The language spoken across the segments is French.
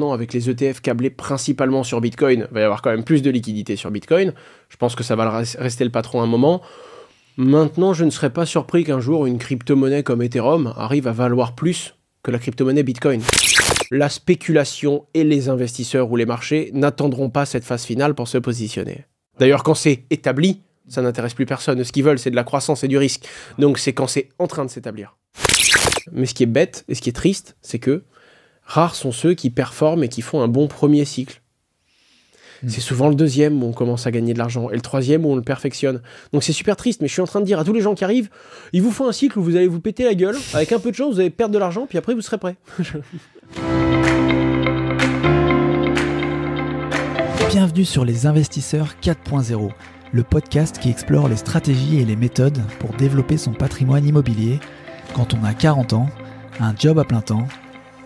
maintenant, avec les ETF câblés principalement sur Bitcoin, il va y avoir quand même plus de liquidité sur Bitcoin. Je pense que ça va rester le patron un moment. Maintenant, je ne serais pas surpris qu'un jour, une crypto-monnaie comme Ethereum arrive à valoir plus que la crypto-monnaie Bitcoin. La spéculation et les investisseurs ou les marchés n'attendront pas cette phase finale pour se positionner. D'ailleurs, quand c'est établi, ça n'intéresse plus personne. Ce qu'ils veulent, c'est de la croissance et du risque. Donc, c'est quand c'est en train de s'établir. Mais ce qui est bête et ce qui est triste, c'est que rares sont ceux qui performent et qui font un bon premier cycle. C'est souvent le deuxième où on commence à gagner de l'argent et le troisième où on le perfectionne. Donc c'est super triste, mais je suis en train de dire à tous les gens qui arrivent, il vous faut un cycle où vous allez vous péter la gueule, avec un peu de chance, vous allez perdre de l'argent, puis après vous serez prêt. Bienvenue sur Les Investisseurs 4.0, le podcast qui explore les stratégies et les méthodes pour développer son patrimoine immobilier quand on a 40 ans, un job à plein temps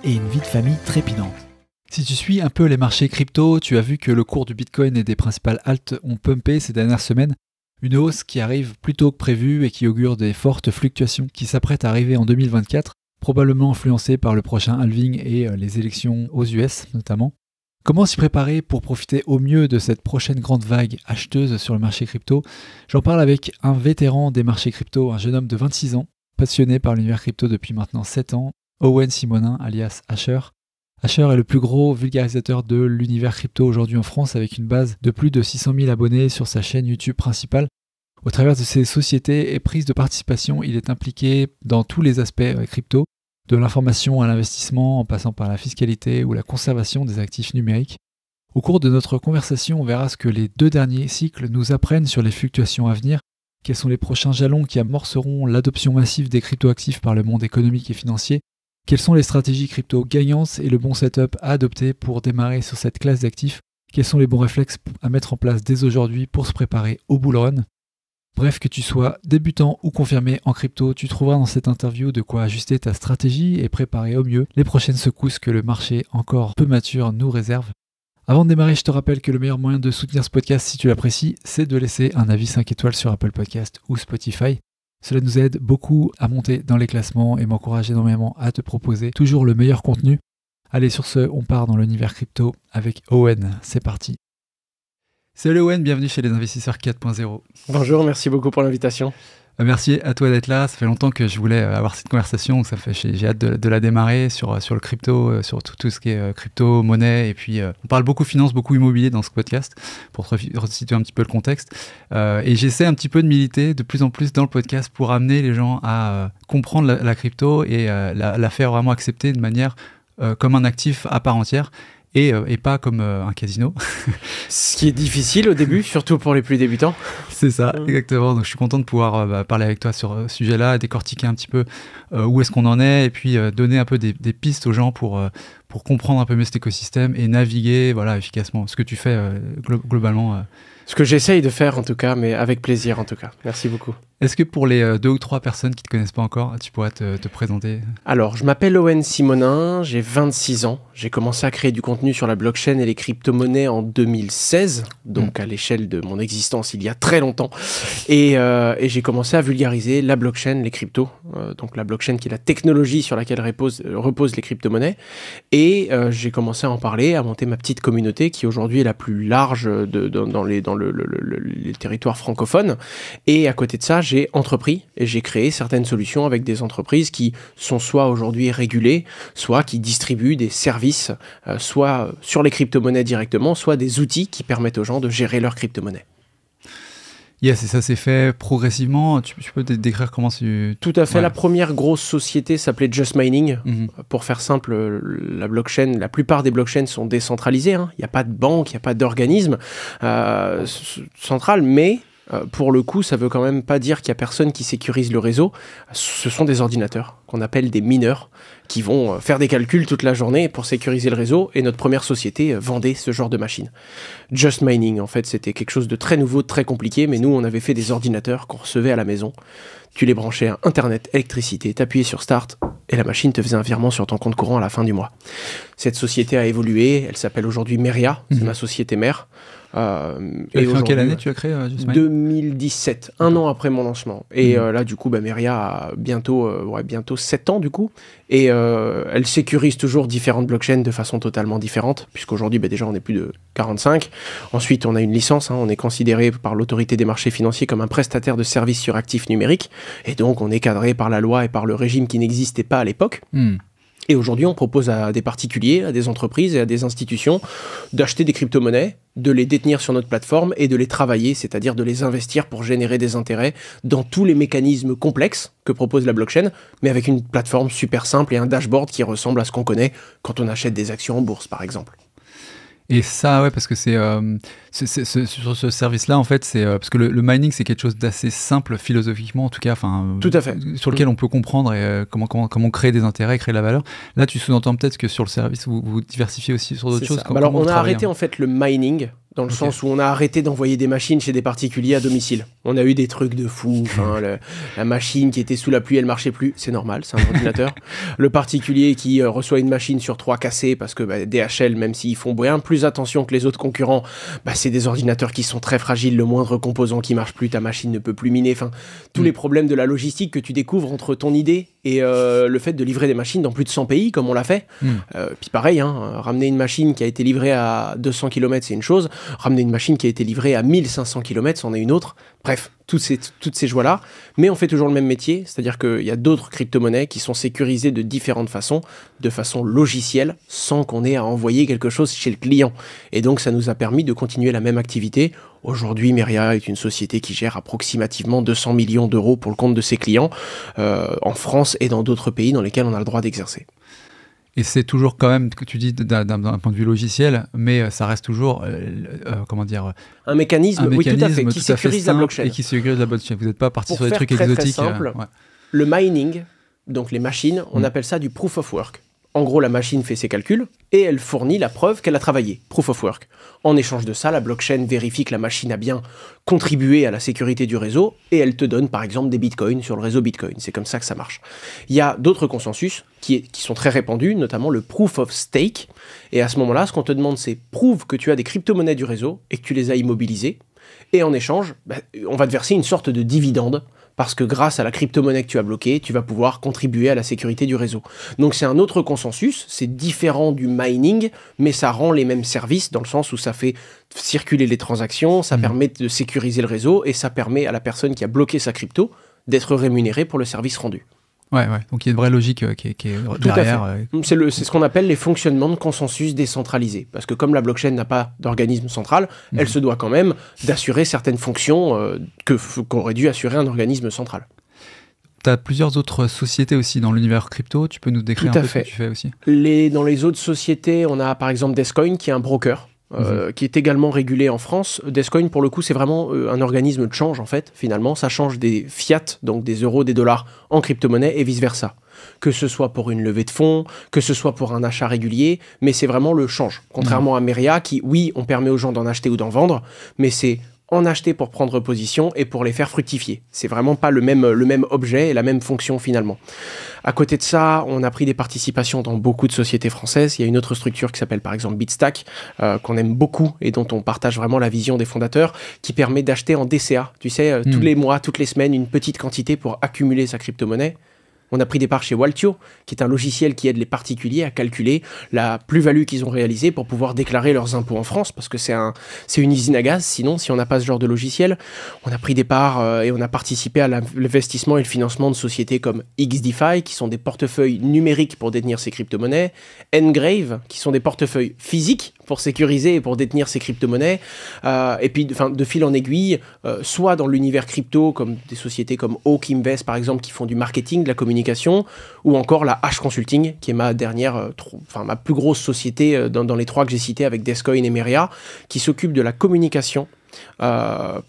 et une vie de famille trépidante. Si tu suis un peu les marchés crypto, tu as vu que le cours du Bitcoin et des principales alts ont pumpé ces dernières semaines. Une hausse qui arrive plus tôt que prévu et qui augure des fortes fluctuations qui s'apprêtent à arriver en 2024, probablement influencées par le prochain halving et les élections aux US notamment. Comment s'y préparer pour profiter au mieux de cette prochaine grande vague acheteuse sur le marché crypto? J'en parle avec un vétéran des marchés crypto, un jeune homme de 26 ans, passionné par l'univers crypto depuis maintenant 7 ans, Owen Simonin alias Asher. Asher est le plus gros vulgarisateur de l'univers crypto aujourd'hui en France avec une base de plus de 600 000 abonnés sur sa chaîne YouTube principale. Au travers de ses sociétés et prises de participation, il est impliqué dans tous les aspects crypto, de l'information à l'investissement en passant par la fiscalité ou la conservation des actifs numériques. Au cours de notre conversation, on verra ce que les 2 derniers cycles nous apprennent sur les fluctuations à venir, quels sont les prochains jalons qui amorceront l'adoption massive des cryptoactifs par le monde économique et financier. Quelles sont les stratégies crypto gagnantes et le bon setup à adopter pour démarrer sur cette classe d'actifs? Quels sont les bons réflexes à mettre en place dès aujourd'hui pour se préparer au bull run? Bref, que tu sois débutant ou confirmé en crypto, tu trouveras dans cette interview de quoi ajuster ta stratégie et préparer au mieux les prochaines secousses que le marché encore peu mature nous réserve. Avant de démarrer, je te rappelle que le meilleur moyen de soutenir ce podcast si tu l'apprécies, c'est de laisser un avis 5 étoiles sur Apple Podcast ou Spotify. Cela nous aide beaucoup à monter dans les classements et m'encourage énormément à te proposer toujours le meilleur contenu. Allez, sur ce, on part dans l'univers crypto avec Owen. C'est parti. Salut Owen, bienvenue chez Les Investisseurs 4.0. Bonjour, merci beaucoup pour l'invitation. Merci à toi d'être là. Ça fait longtemps que je voulais avoir cette conversation. J'ai hâte de la démarrer sur le crypto, sur tout ce qui est crypto, monnaie. Et puis, on parle beaucoup finance, beaucoup immobilier dans ce podcast pour te resituer un petit peu le contexte. Et j'essaie un petit peu de militer de plus en plus dans le podcast pour amener les gens à comprendre la crypto et la faire vraiment accepter de manière comme un actif à part entière. Et pas comme un casino. Ce qui est difficile au début, surtout pour les plus débutants. C'est ça, exactement. Donc je suis content de pouvoir parler avec toi sur ce sujet-là, décortiquer un petit peu où est-ce qu'on en est, et puis donner un peu des pistes aux gens pour comprendre un peu mieux cet écosystème et naviguer efficacement. Ce que tu fais globalement. Ce que j'essaye de faire en tout cas, mais avec plaisir en tout cas. Merci beaucoup. Est-ce que pour les 2 ou 3 personnes qui ne te connaissent pas encore, tu pourrais te présenter? Alors, je m'appelle Owen Simonin, j'ai 26 ans. J'ai commencé à créer du contenu sur la blockchain et les crypto-monnaies en 2016, donc à l'échelle de mon existence il y a très longtemps. Et j'ai commencé à vulgariser la blockchain, les cryptos. Donc la blockchain qui est la technologie sur laquelle reposent les crypto-monnaies. Et j'ai commencé à en parler, à monter ma petite communauté qui aujourd'hui est la plus large dans les territoires francophones. Et à côté de ça, j'ai entrepris et j'ai créé certaines solutions avec des entreprises qui sont soit aujourd'hui régulées, soit qui distribuent des services, soit sur les crypto-monnaies directement, soit des outils qui permettent aux gens de gérer leurs crypto-monnaies. Yes, et ça s'est fait progressivement. Tu peux décrire comment c'est... Tout à fait. Ouais. La première grosse société s'appelait Just Mining. Pour faire simple, la blockchain, la plupart des blockchains sont décentralisées. Il n'y a pas de banque, il n'y a pas d'organisme central, mais... pour le coup, ça veut quand même pas dire qu'il y a personne qui sécurise le réseau. Ce sont des ordinateurs qu'on appelle des mineurs qui vont faire des calculs toute la journée pour sécuriser le réseau. Et notre première société vendait ce genre de machine. Just Mining, en fait, c'était quelque chose de très nouveau, de très compliqué. Mais nous, on avait fait des ordinateurs qu'on recevait à la maison. Tu les branchais à Internet, électricité, t'appuyais sur Start et la machine te faisait un virement sur ton compte courant à la fin du mois. Cette société a évolué. Elle s'appelle aujourd'hui Meria. C'est ma société mère. Et en quelle année tu as créé Just Mine? 2017, un an après mon lancement. Et là, du coup, Meria a bientôt 7 ans, du coup. Et elle sécurise toujours différentes blockchains de façon totalement différente, puisqu'aujourd'hui, déjà, on est plus de 45. Ensuite, on a une licence. On est considéré par l'autorité des marchés financiers comme un prestataire de services sur actifs numériques. Et donc, on est cadré par la loi et par le régime qui n'existait pas à l'époque. Et aujourd'hui, on propose à des particuliers, à des entreprises et à des institutions d'acheter des crypto-monnaies, de les détenir sur notre plateforme et de les travailler, c'est-à-dire de les investir pour générer des intérêts dans tous les mécanismes complexes que propose la blockchain, mais avec une plateforme super simple et un dashboard qui ressemble à ce qu'on connaît quand on achète des actions en bourse, par exemple. Et ça, ouais, parce que sur ce service-là, en fait, c'est parce que le mining, c'est quelque chose d'assez simple philosophiquement, en tout cas, tout à fait, sur lequel on peut comprendre comment créer des intérêts, créer de la valeur. Là, tu sous-entends peut-être que sur le service, vous diversifiez aussi sur d'autres choses. Alors, on a arrêté en fait le mining. Dans le sens où on a arrêté d'envoyer des machines chez des particuliers à domicile. On a eu des trucs de fou. La machine qui était sous la pluie, elle marchait plus. C'est normal, c'est un ordinateur. Le particulier qui reçoit une machine sur 3 cassée parce que DHL, même s'ils font bien plus attention que les autres concurrents, c'est des ordinateurs qui sont très fragiles. Le moindre composant qui marche plus, ta machine ne peut plus miner. Tous les problèmes de la logistique que tu découvres entre ton idée et le fait de livrer des machines dans plus de 100 pays, comme on l'a fait. Puis pareil, ramener une machine qui a été livrée à 200 km, c'est une chose. Ramener une machine qui a été livrée à 1500 km, c'en est une autre. Bref, toutes ces joies-là. Mais on fait toujours le même métier, c'est-à-dire qu'il y a d'autres crypto-monnaies qui sont sécurisées de différentes façons, de façon logicielle, sans qu'on ait à envoyer quelque chose chez le client. Et donc, ça nous a permis de continuer la même activité. Aujourd'hui, Meria est une société qui gère approximativement 200 millions d'euros pour le compte de ses clients, en France et dans d'autres pays dans lesquels on a le droit d'exercer. Et c'est toujours quand même, que tu dis d'un point de vue logiciel, mais ça reste toujours, un mécanisme, oui, tout à fait, qui sécurise la blockchain. Et qui sécurise la blockchain. Vous n'êtes pas parti sur des trucs très, exotiques. Très simple, le mining, donc les machines, on appelle ça du proof of work. En gros, la machine fait ses calculs et elle fournit la preuve qu'elle a travaillé, proof of work. En échange de ça, la blockchain vérifie que la machine a bien contribué à la sécurité du réseau et elle te donne par exemple des bitcoins sur le réseau Bitcoin. C'est comme ça que ça marche. Il y a d'autres consensus qui sont très répandus, notamment le proof of stake. Et à ce moment-là, ce qu'on te demande, c'est prouve que tu as des crypto-monnaies du réseau et que tu les as immobilisées. Et en échange, on va te verser une sorte de dividende parce que grâce à la crypto-monnaie que tu as bloquée, tu vas pouvoir contribuer à la sécurité du réseau. Donc c'est un autre consensus, c'est différent du mining, mais ça rend les mêmes services dans le sens où ça fait circuler les transactions, ça permet de sécuriser le réseau et ça permet à la personne qui a bloqué sa crypto d'être rémunérée pour le service rendu. Ouais. Donc il y a une vraie logique qui est derrière. C'est ce qu'on appelle les fonctionnements de consensus décentralisés. Parce que comme la blockchain n'a pas d'organisme central, elle se doit quand même d'assurer certaines fonctions qu'aurait dû assurer un organisme central. Tu as plusieurs autres sociétés aussi dans l'univers crypto. Tu peux nous décrire un peu ce que tu fais aussi? Dans les autres sociétés, on a par exemple Descoin qui est un broker. Qui est également régulé en France. Descoin, pour le coup, c'est vraiment un organisme de change, en fait, finalement. Ça change des fiat, donc des euros, des dollars, en crypto-monnaie et vice-versa. Que ce soit pour une levée de fonds, que ce soit pour un achat régulier, mais c'est vraiment le change. Contrairement à Meria, qui, oui, on permet aux gens d'en acheter ou d'en vendre, mais c'est en acheter pour prendre position et pour les faire fructifier. C'est vraiment pas le même objet et la même fonction finalement. À côté de ça, on a pris des participations dans beaucoup de sociétés françaises. Il y a une autre structure qui s'appelle par exemple Bitstack, qu'on aime beaucoup et dont on partage vraiment la vision des fondateurs, qui permet d'acheter en DCA, tu sais, tous les mois, toutes les semaines, une petite quantité pour accumuler sa crypto-monnaie. On a pris des parts chez Waltio, qui est un logiciel qui aide les particuliers à calculer la plus-value qu'ils ont réalisée pour pouvoir déclarer leurs impôts en France, parce que c'est une usine à gaz, sinon, si on n'a pas ce genre de logiciel. On a pris des parts et on a participé à l'investissement et le financement de sociétés comme XDeFi, qui sont des portefeuilles numériques pour détenir ces crypto-monnaies, Ngrave, qui sont des portefeuilles physiques pour sécuriser et pour détenir ces crypto-monnaies, et puis de fil en aiguille, soit dans l'univers crypto, comme des sociétés comme Oak Invest, par exemple, qui font du marketing, de la communication, ou encore la H Consulting, qui est ma plus grosse société dans les 3 que j'ai cités avec Descoin et Meria, qui s'occupe de la communication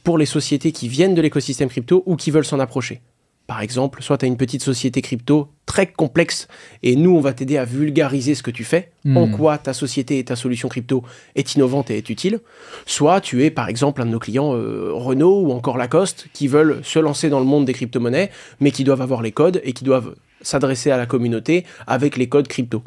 pour les sociétés qui viennent de l'écosystème crypto ou qui veulent s'en approcher. Par exemple, soit tu as une petite société crypto très complexe et nous, on va t'aider à vulgariser ce que tu fais, en quoi ta société et ta solution crypto est innovante et est utile. Soit tu es, par exemple, un de nos clients Renault ou encore Lacoste qui veulent se lancer dans le monde des crypto-monnaies, mais qui doivent avoir les codes et qui doivent s'adresser à la communauté avec les codes crypto.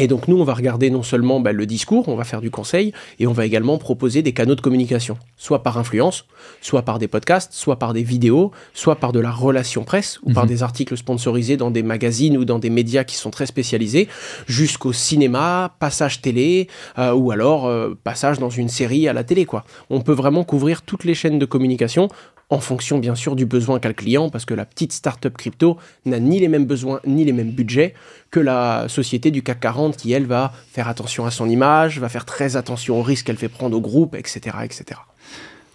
Et donc nous, on va regarder non seulement le discours, on va faire du conseil, et on va également proposer des canaux de communication, soit par influence, soit par des podcasts, soit par des vidéos, soit par de la relation presse, ou par des articles sponsorisés dans des magazines ou dans des médias qui sont très spécialisés, jusqu'au cinéma, passage télé, ou alors passage dans une série à la télé, quoi. On peut vraiment couvrir toutes les chaînes de communication, en fonction bien sûr du besoin qu'a le client, parce que la petite start-up crypto n'a ni les mêmes besoins ni les mêmes budgets que la société du CAC 40 qui, elle, va faire attention à son image, va faire très attention aux risques qu'elle fait prendre au groupe, etc. etc.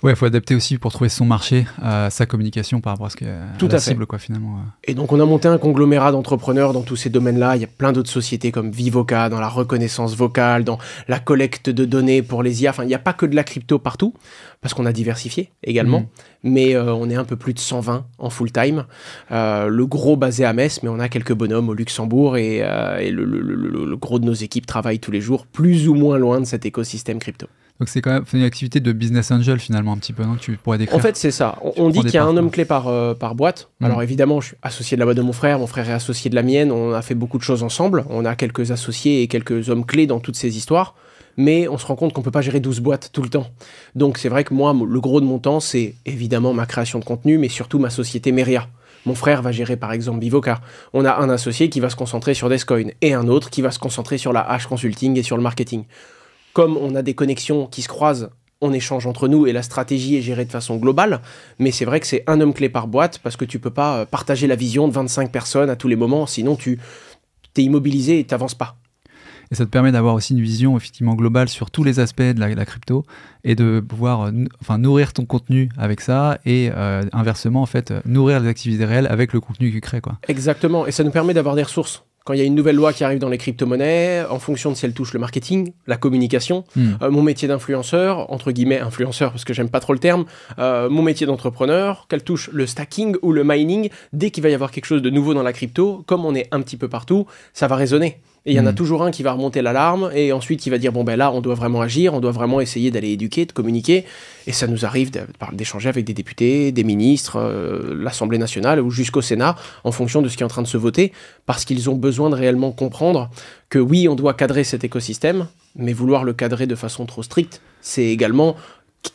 Ouais, il faut adapter aussi pour trouver son marché, sa communication par rapport à ce que la cible, quoi, finalement. Et donc, on a monté un conglomérat d'entrepreneurs dans tous ces domaines-là. Il y a plein d'autres sociétés comme Vivoca, dans la reconnaissance vocale, dans la collecte de données pour les IA. Enfin, il n'y a pas que de la crypto partout, parce qu'on a diversifié également. Mais on est un peu plus de 120 en full-time. Le gros basé à Metz, mais on a quelques bonhommes au Luxembourg. Et le gros de nos équipes travaillent tous les jours, plus ou moins loin de cet écosystème crypto. Donc c'est quand même une activité de business angel finalement un petit peu, non? Tu pourrais décrire. En fait c'est ça, on dit qu'il y a un homme clé par boîte. Alors évidemment je suis associé de la boîte de mon frère est associé de la mienne, on a fait beaucoup de choses ensemble, on a quelques associés et quelques hommes clés dans toutes ces histoires, mais on se rend compte qu'on peut pas gérer 12 boîtes tout le temps. Donc c'est vrai que moi, le gros de mon temps c'est évidemment ma création de contenu, mais surtout ma société Meria. Mon frère va gérer par exemple Vivoca. On a un associé qui va se concentrer sur Descoin et un autre qui va se concentrer sur la H Consulting et sur le marketing. Comme on a des connexions qui se croisent, on échange entre nous et la stratégie est gérée de façon globale. Mais c'est vrai que c'est un homme clé par boîte parce que tu peux pas partager la vision de 25 personnes à tous les moments. Sinon, tu t'es immobilisé et t'avances pas. Et ça te permet d'avoir aussi une vision effectivement globale sur tous les aspects de la crypto et de pouvoir nourrir ton contenu avec ça et inversement, en fait, nourrir les activités réelles avec le contenu que tu crées, quoi. Exactement. Et ça nous permet d'avoir des ressources. Quand il y a une nouvelle loi qui arrive dans les crypto-monnaies, en fonction de si elle touche le marketing, la communication, mon métier d'influenceur, entre guillemets influenceur parce que j'aime pas trop le terme, mon métier d'entrepreneur, qu'elle touche le stacking ou le mining, dès qu'il va y avoir quelque chose de nouveau dans la crypto, comme on est un petit peu partout, ça va résonner. Et il y en a toujours un qui va remonter l'alarme et ensuite qui va dire bon ben là on doit vraiment agir, on doit vraiment essayer d'aller éduquer, de communiquer. Et ça nous arrive d'échanger avec des députés, des ministres, l'Assemblée nationale ou jusqu'au Sénat en fonction de ce qui est en train de se voter parce qu'ils ont besoin de réellement comprendre que oui on doit cadrer cet écosystème, mais vouloir le cadrer de façon trop stricte, c'est également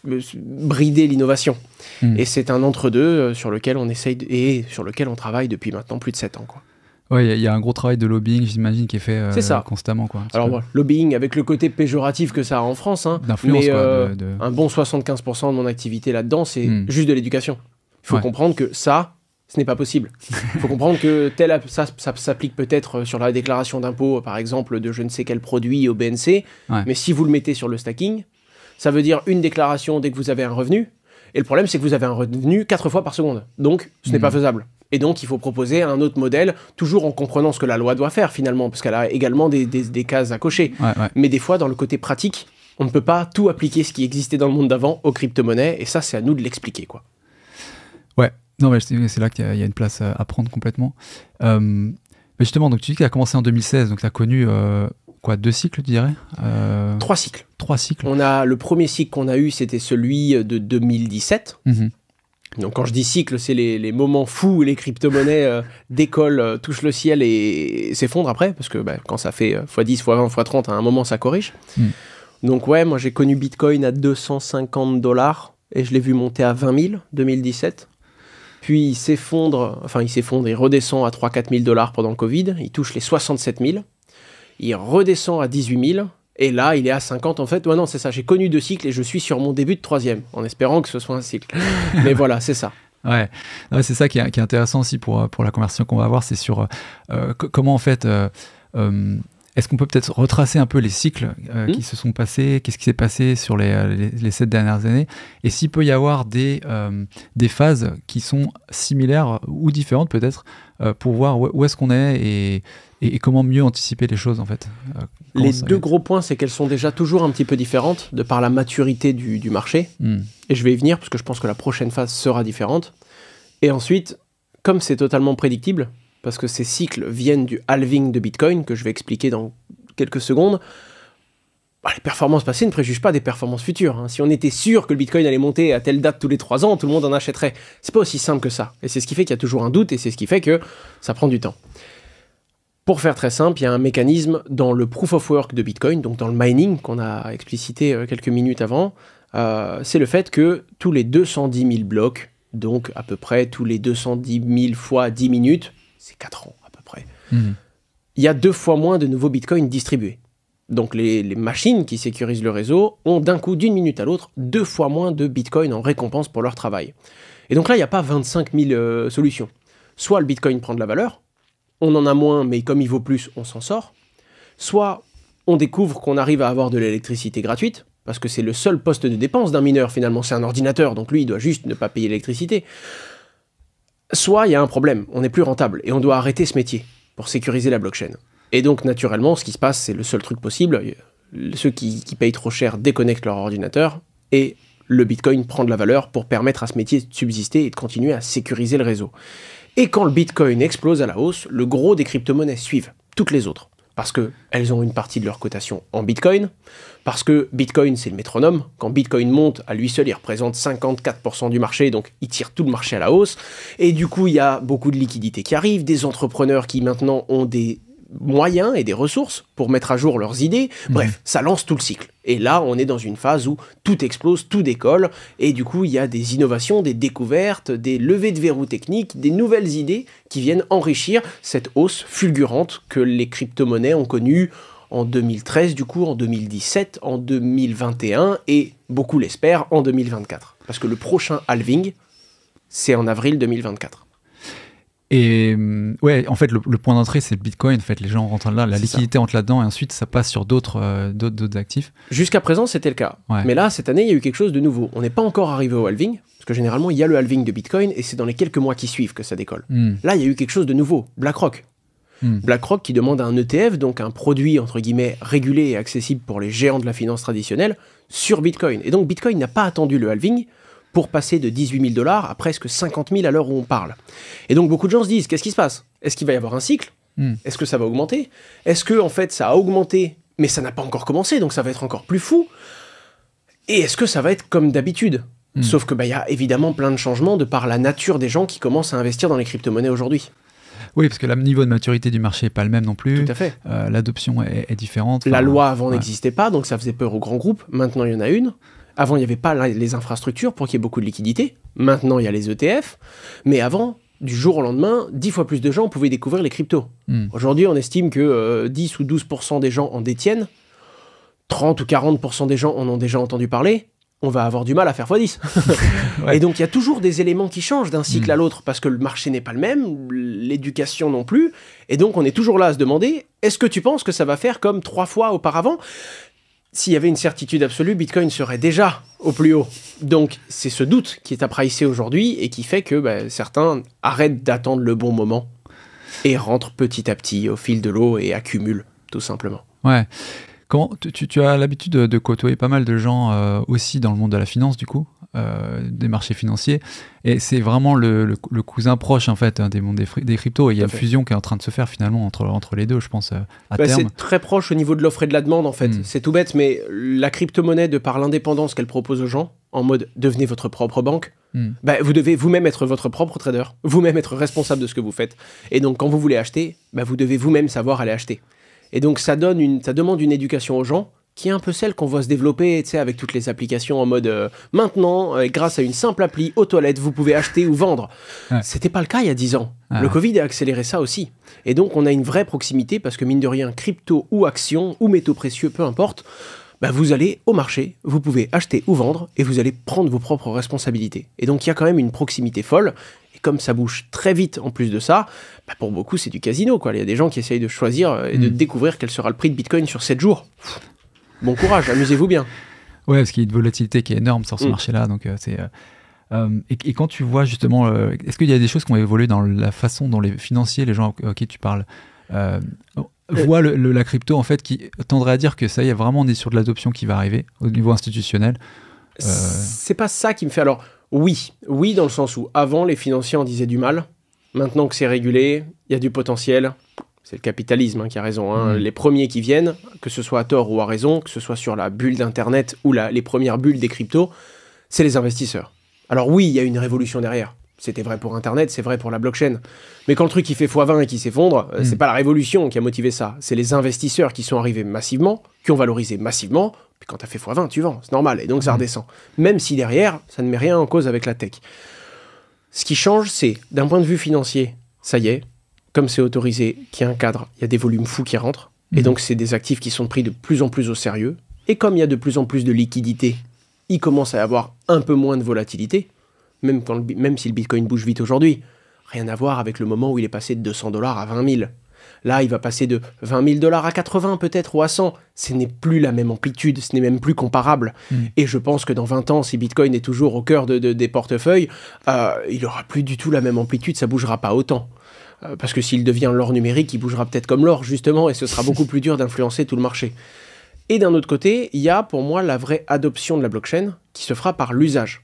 brider l'innovation. Et c'est un entre-deux sur lequel on essaye et sur lequel on travaille depuis maintenant plus de 7 ans, quoi. Ouais, il y a un gros travail de lobbying, j'imagine, qui est fait constamment, quoi. Alors, voilà, lobbying avec le côté péjoratif que ça a en France, hein, d'influence, mais quoi, un bon 75% de mon activité là-dedans, c'est juste de l'éducation. Il faut comprendre que ça, ce n'est pas possible. Il faut comprendre que ça s'applique peut-être sur la déclaration d'impôt, par exemple, de je ne sais quel produit au BNC, mais si vous le mettez sur le stacking, ça veut dire une déclaration dès que vous avez un revenu, et le problème, c'est que vous avez un revenu 4 fois par seconde. Donc, ce n'est pas faisable. Et donc, il faut proposer un autre modèle, toujours en comprenant ce que la loi doit faire, finalement, parce qu'elle a également des cases à cocher. Mais des fois, dans le côté pratique, on ne peut pas tout appliquer ce qui existait dans le monde d'avant aux crypto-monnaies, et ça, c'est à nous de l'expliquer, quoi. Ouais, non, mais c'est là qu'il y a une place à prendre complètement. Mais justement, donc tu dis que tu as commencé en 2016, donc tu as connu... 2 cycles, tu dirais 3 cycles. 3 cycles. On a le premier cycle qu'on a eu, c'était celui de 2017. Donc quand je dis cycle, c'est les moments fous où les crypto-monnaies décollent, touchent le ciel et s'effondrent après, parce que quand ça fait x10, x20, x30, à un moment ça corrige. Donc ouais, moi j'ai connu Bitcoin à $250 et je l'ai vu monter à 20 000 2017. Puis il s'effondre, il redescend à 3-4 000 $ pendant le Covid, il touche les 67 000. Il redescend à 18 000, et là, il est à 50, en fait. Ouais, non, c'est ça, j'ai connu 2 cycles, et je suis sur mon début de 3e, en espérant que ce soit un cycle. Mais voilà, c'est ça. Ouais, c'est ça qui est intéressant aussi pour la conversation qu'on va avoir, c'est sur comment, en fait, est-ce qu'on peut peut-être retracer un peu les cycles qui se sont passés, qu'est-ce qui s'est passé sur les 7 dernières années, et s'il peut y avoir des phases qui sont similaires ou différentes, peut-être, pour voir où est-ce qu'on est et comment mieux anticiper les choses, en fait. Les deux gros points, c'est qu'elles sont déjà toujours un petit peu différentes de par la maturité du marché. Et je vais y venir, parce que je pense que la prochaine phase sera différente. Et ensuite, comme c'est totalement prédictible, parce que ces cycles viennent du halving de Bitcoin, que je vais expliquer dans quelques secondes, les performances passées ne préjugent pas des performances futures. Hein. Si on était sûr que le Bitcoin allait monter à telle date tous les 3 ans, tout le monde en achèterait. C'est pas aussi simple que ça. Et c'est ce qui fait qu'il y a toujours un doute, et c'est ce qui fait que ça prend du temps. Pour faire très simple, il y a un mécanisme dans le proof of work de Bitcoin, donc dans le mining qu'on a explicité quelques minutes avant, c'est le fait que tous les 210 000 blocs, donc à peu près tous les 210 000 fois 10 minutes, c'est 4 ans à peu près, il y a 2 fois moins de nouveaux Bitcoins distribués. Donc les machines qui sécurisent le réseau ont d'un coup, d'une minute à l'autre, 2 fois moins de Bitcoin en récompense pour leur travail. Et donc là, il n'y a pas 25 000 solutions. Soit le Bitcoin prend de la valeur, on en a moins, mais comme il vaut plus, on s'en sort. Soit on découvre qu'on arrive à avoir de l'électricité gratuite, parce que c'est le seul poste de dépense d'un mineur, finalement, c'est un ordinateur, donc lui, il doit juste ne pas payer l'électricité. Soit il y a un problème, on n'est plus rentable, et on doit arrêter ce métier pour sécuriser la blockchain. Et donc, naturellement, ce qui se passe, c'est le seul truc possible, ceux qui payent trop cher déconnectent leur ordinateur, et le Bitcoin prend de la valeur pour permettre à ce métier de subsister et de continuer à sécuriser le réseau. Et quand le Bitcoin explose à la hausse, le gros des crypto-monnaies suivent, toutes les autres. Parce qu'elles ont une partie de leur cotation en Bitcoin, parce que Bitcoin, c'est le métronome. Quand Bitcoin monte, à lui seul, il représente 54% du marché, donc il tire tout le marché à la hausse. Et du coup, il y a beaucoup de liquidités qui arrivent, des entrepreneurs qui maintenant ont des moyens et des ressources pour mettre à jour leurs idées. Bref, ça lance tout le cycle. Et là, on est dans une phase où tout explose, tout décolle, et du coup, il y a des innovations, des découvertes, des levées de verrou techniques, des nouvelles idées qui viennent enrichir cette hausse fulgurante que les crypto-monnaies ont connue en 2013, du coup, en 2017, en 2021, et beaucoup l'espèrent, en 2024. Parce que le prochain halving, c'est en avril 2024. Et ouais, en fait, le point d'entrée, c'est le Bitcoin. En fait, les gens rentrent là, la liquidité entre là-dedans, et ensuite, ça passe sur d'autres actifs. Jusqu'à présent, c'était le cas. Ouais. Mais là, cette année, il y a eu quelque chose de nouveau. On n'est pas encore arrivé au halving, parce que généralement, il y a le halving de Bitcoin, et c'est dans les quelques mois qui suivent que ça décolle. Là, il y a eu quelque chose de nouveau. BlackRock. BlackRock qui demande un ETF, donc un produit, entre guillemets, régulé et accessible pour les géants de la finance traditionnelle, sur Bitcoin. Et donc, Bitcoin n'a pas attendu le halving pour passer de 18 000 $ à presque 50 000 à l'heure où on parle. Et donc beaucoup de gens se disent, qu'est-ce qui se passe? Est-ce qu'il va y avoir un cycle? Est-ce que ça va augmenter? Est-ce que en fait ça a augmenté, mais ça n'a pas encore commencé, donc ça va être encore plus fou? Et est-ce que ça va être comme d'habitude? Sauf que y a évidemment plein de changements de par la nature des gens qui commencent à investir dans les crypto-monnaies aujourd'hui. Oui, parce que le niveau de maturité du marché n'est pas le même non plus. Tout à fait. L'adoption est différente. La loi avant n'existait pas, donc ça faisait peur aux grands groupes. Maintenant, il y en a une. Avant, il n'y avait pas les infrastructures pour qu'il y ait beaucoup de liquidités. Maintenant, il y a les ETF. Mais avant, du jour au lendemain, 10 fois plus de gens pouvaient découvrir les cryptos. Aujourd'hui, on estime que 10 ou 12% des gens en détiennent. 30 ou 40% des gens en ont déjà entendu parler. On va avoir du mal à faire x10. Ouais. Et donc, il y a toujours des éléments qui changent d'un cycle à l'autre parce que le marché n'est pas le même, l'éducation non plus. Et donc, on est toujours là à se demander, est-ce que tu penses que ça va faire comme 3 fois auparavant ? S'il y avait une certitude absolue, Bitcoin serait déjà au plus haut. Donc, c'est ce doute qui est à pricer aujourd'hui et qui fait que certains arrêtent d'attendre le bon moment et rentrent petit à petit au fil de l'eau et accumulent, tout simplement. Ouais. Comment, tu as l'habitude de côtoyer pas mal de gens aussi dans le monde de la finance, du coup, des marchés financiers. Et c'est vraiment le cousin proche, en fait, des mondes des cryptos. Et il y a une fusion qui est en train de se faire, finalement, entre les deux, je pense, à terme. C'est très proche au niveau de l'offre et de la demande, en fait. C'est tout bête, mais la crypto-monnaie, de par l'indépendance qu'elle propose aux gens, en mode « devenez votre propre banque », vous devez vous-même être votre propre trader, vous-même être responsable de ce que vous faites. Et donc, quand vous voulez acheter, vous devez vous-même savoir aller acheter. Et donc, ça demande une éducation aux gens qui est un peu celle qu'on voit se développer, tu sais, avec toutes les applications en mode maintenant, grâce à une simple appli aux toilettes, vous pouvez acheter ou vendre. Ouais. C'était pas le cas il y a 10 ans. Le Covid a accéléré ça aussi. Et donc, on a une vraie proximité parce que, mine de rien, crypto ou actions ou métaux précieux, peu importe, vous allez au marché, vous pouvez acheter ou vendre et vous allez prendre vos propres responsabilités. Et donc, il y a quand même une proximité folle. Et comme ça bouge très vite en plus de ça, pour beaucoup, c'est du casino, quoi. Il y a des gens qui essayent de choisir et de découvrir quel sera le prix de Bitcoin sur 7 jours. Bon courage, amusez-vous bien. Ouais, parce qu'il y a une volatilité qui est énorme sur ce marché-là. Donc, et quand tu vois justement, est-ce qu'il y a des choses qui ont évolué dans la façon dont les financiers, les gens à qui tu parles, voient la crypto, en fait, qui tendrait à dire que ça y est, vraiment, on est sur de l'adoption qui va arriver au niveau institutionnel. C'est pas ça qui me fait... Alors, oui, dans le sens où avant, les financiers en disaient du mal. Maintenant que c'est régulé, il y a du potentiel. C'est le capitalisme qui a raison. Les premiers qui viennent, que ce soit à tort ou à raison, que ce soit sur la bulle d'Internet ou les premières bulles des cryptos, c'est les investisseurs. Alors oui, il y a une révolution derrière. C'était vrai pour Internet, c'est vrai pour la blockchain. Mais quand le truc il fait x20 et qui s'effondre, c'est pas la révolution qui a motivé ça. C'est les investisseurs qui sont arrivés massivement, qui ont valorisé massivement. Puis quand t'as fait x20, tu vends, c'est normal. Et donc ça redescend. Même si derrière, ça ne met rien en cause avec la tech. Ce qui change, c'est, d'un point de vue financier, ça y est, comme c'est autorisé, qu'il y a un cadre, il y a des volumes fous qui rentrent. Et donc c'est des actifs qui sont pris de plus en plus au sérieux. Et comme il y a de plus en plus de liquidités, il commence à y avoir un peu moins de volatilité. Même si le Bitcoin bouge vite aujourd'hui, rien à voir avec le moment où il est passé de 200 $ à 20 000. Là, il va passer de 20 000 $ à 80 peut-être ou à 100. Ce n'est plus la même amplitude, ce n'est même plus comparable. Et je pense que dans 20 ans, si Bitcoin est toujours au cœur des portefeuilles, il n'aura plus du tout la même amplitude, ça ne bougera pas autant. Parce que s'il devient l'or numérique, il bougera peut-être comme l'or, justement, et ce sera beaucoup plus dur d'influencer tout le marché. Et d'un autre côté, il y a pour moi la vraie adoption de la blockchain qui se fera par l'usage.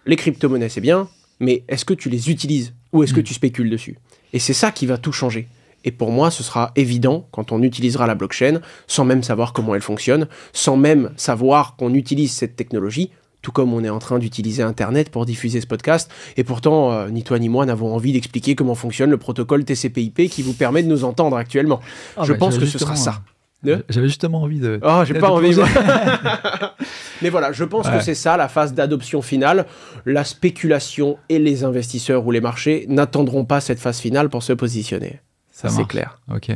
Les crypto-monnaies, c'est bien, mais est-ce que tu les utilises ou est-ce que tu spécules dessus? Et c'est ça qui va tout changer. Et pour moi, ce sera évident quand on utilisera la blockchain, sans même savoir comment elle fonctionne, sans même savoir qu'on utilise cette technologie, tout comme on est en train d'utiliser Internet pour diffuser ce podcast. Et pourtant, ni toi ni moi n'avons envie d'expliquer comment fonctionne le protocole TCP/IP qui vous permet de nous entendre actuellement. Je pense que ce sera ça. J'avais justement envie de... Oh, j'ai pas envie. Mais voilà, je pense que c'est ça la phase d'adoption finale. La spéculation et les investisseurs ou les marchés n'attendront pas cette phase finale pour se positionner. Ça, c'est clair. Ok.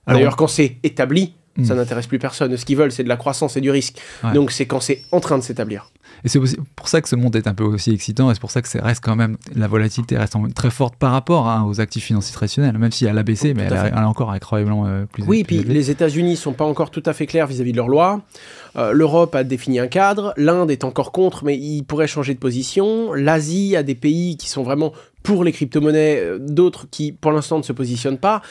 D'ailleurs, quand c'est établi, ça n'intéresse plus personne. Ce qu'ils veulent, c'est de la croissance et du risque. Donc, c'est quand c'est en train de s'établir. Et c'est aussi pour ça que ce monde est un peu aussi excitant, et c'est pour ça que reste quand même, la volatilité reste très forte par rapport aux actifs financiers traditionnels, même si elle a baissé, mais elle est encore incroyablement plus élevée. Oui, puis les États-Unis ne sont pas encore tout à fait clairs vis-à-vis de leurs lois. L'Europe a défini un cadre, l'Inde est encore contre, mais il pourrait changer de position. L'Asie a des pays qui sont vraiment pour les crypto-monnaies, d'autres qui, pour l'instant, ne se positionnent pas.